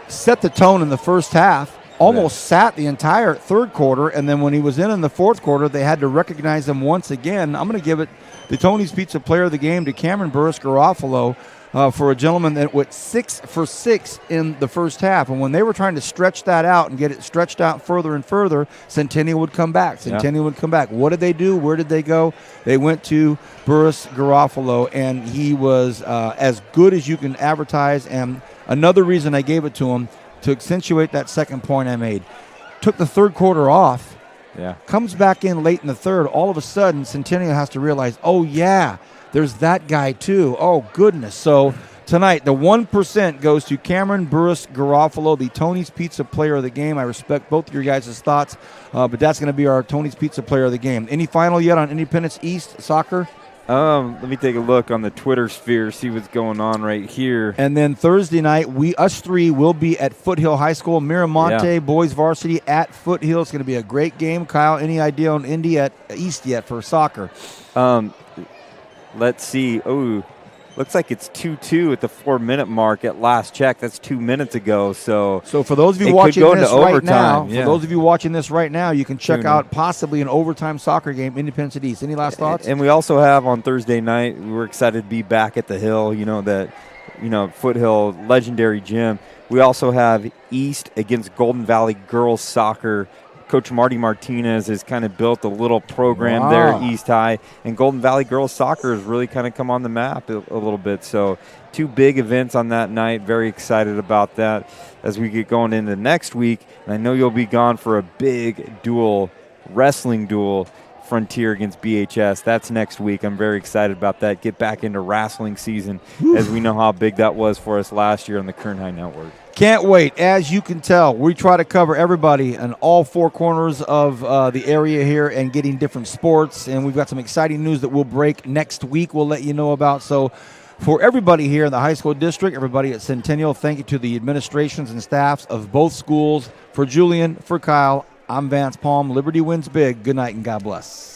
set the tone in the first half, almost sat the entire third quarter, and then when he was in the fourth quarter, they had to recognize him once again. I'm going to give it the Tony's Pizza player of the game to Cameron Burris-Garofalo. For a gentleman that went 6 for 6 in the first half. And when they were trying to stretch that out and get it stretched out further and further, Centennial would come back. Would come back. What did they do? Where did they go? They went to Burris-Garofalo, and he was as good as you can advertise. And another reason I gave it to him, to accentuate that second point I made, took the third quarter off, comes back in late in the third. All of a sudden, Centennial has to realize, oh, yeah, there's that guy too. Oh, goodness. So tonight, the 1% goes to Cameron Burris-Garofalo, the Tony's Pizza player of the game. I respect both of your guys' thoughts, but that's going to be our Tony's Pizza player of the game. Any final yet on Independence East soccer? Let me take a look on the Twitter sphere, see what's going on right here. And then Thursday night, us 3 will be at Foothill High School, Miramonte boys varsity at Foothill. It's going to be a great game. Kyle, any idea on Indy at East yet for soccer? Let's see. Oh, looks like it's 2-2 at the 4-minute mark at last check. That's 2 minutes ago. So for those of you watching this right now, you can check out possibly an overtime soccer game, Independence East. Any last thoughts? And we also have on Thursday night, we're excited to be back at the Hill. Foothill legendary gym. We also have East against Golden Valley girls soccer. Coach Marty Martinez has kind of built a little program there, East High, and Golden Valley girls soccer has really kind of come on the map a little bit. So 2 big events on that night. Very excited about that as we get going into next week. And I know you'll be gone for a big wrestling duel, Frontier against BHS. That's next week. I'm very excited about that. Get back into wrestling season as we know how big that was for us last year on the Kern High Network. Can't wait. As you can tell, we try to cover everybody in all 4 corners of the area here and getting different sports. And we've got some exciting news that we'll break next week. We'll let you know about. So for everybody here in the high school district, everybody at Centennial, thank you to the administrations and staffs of both schools. For Julian, for Kyle, I'm Vance Palm. Liberty wins big. Good night and God bless.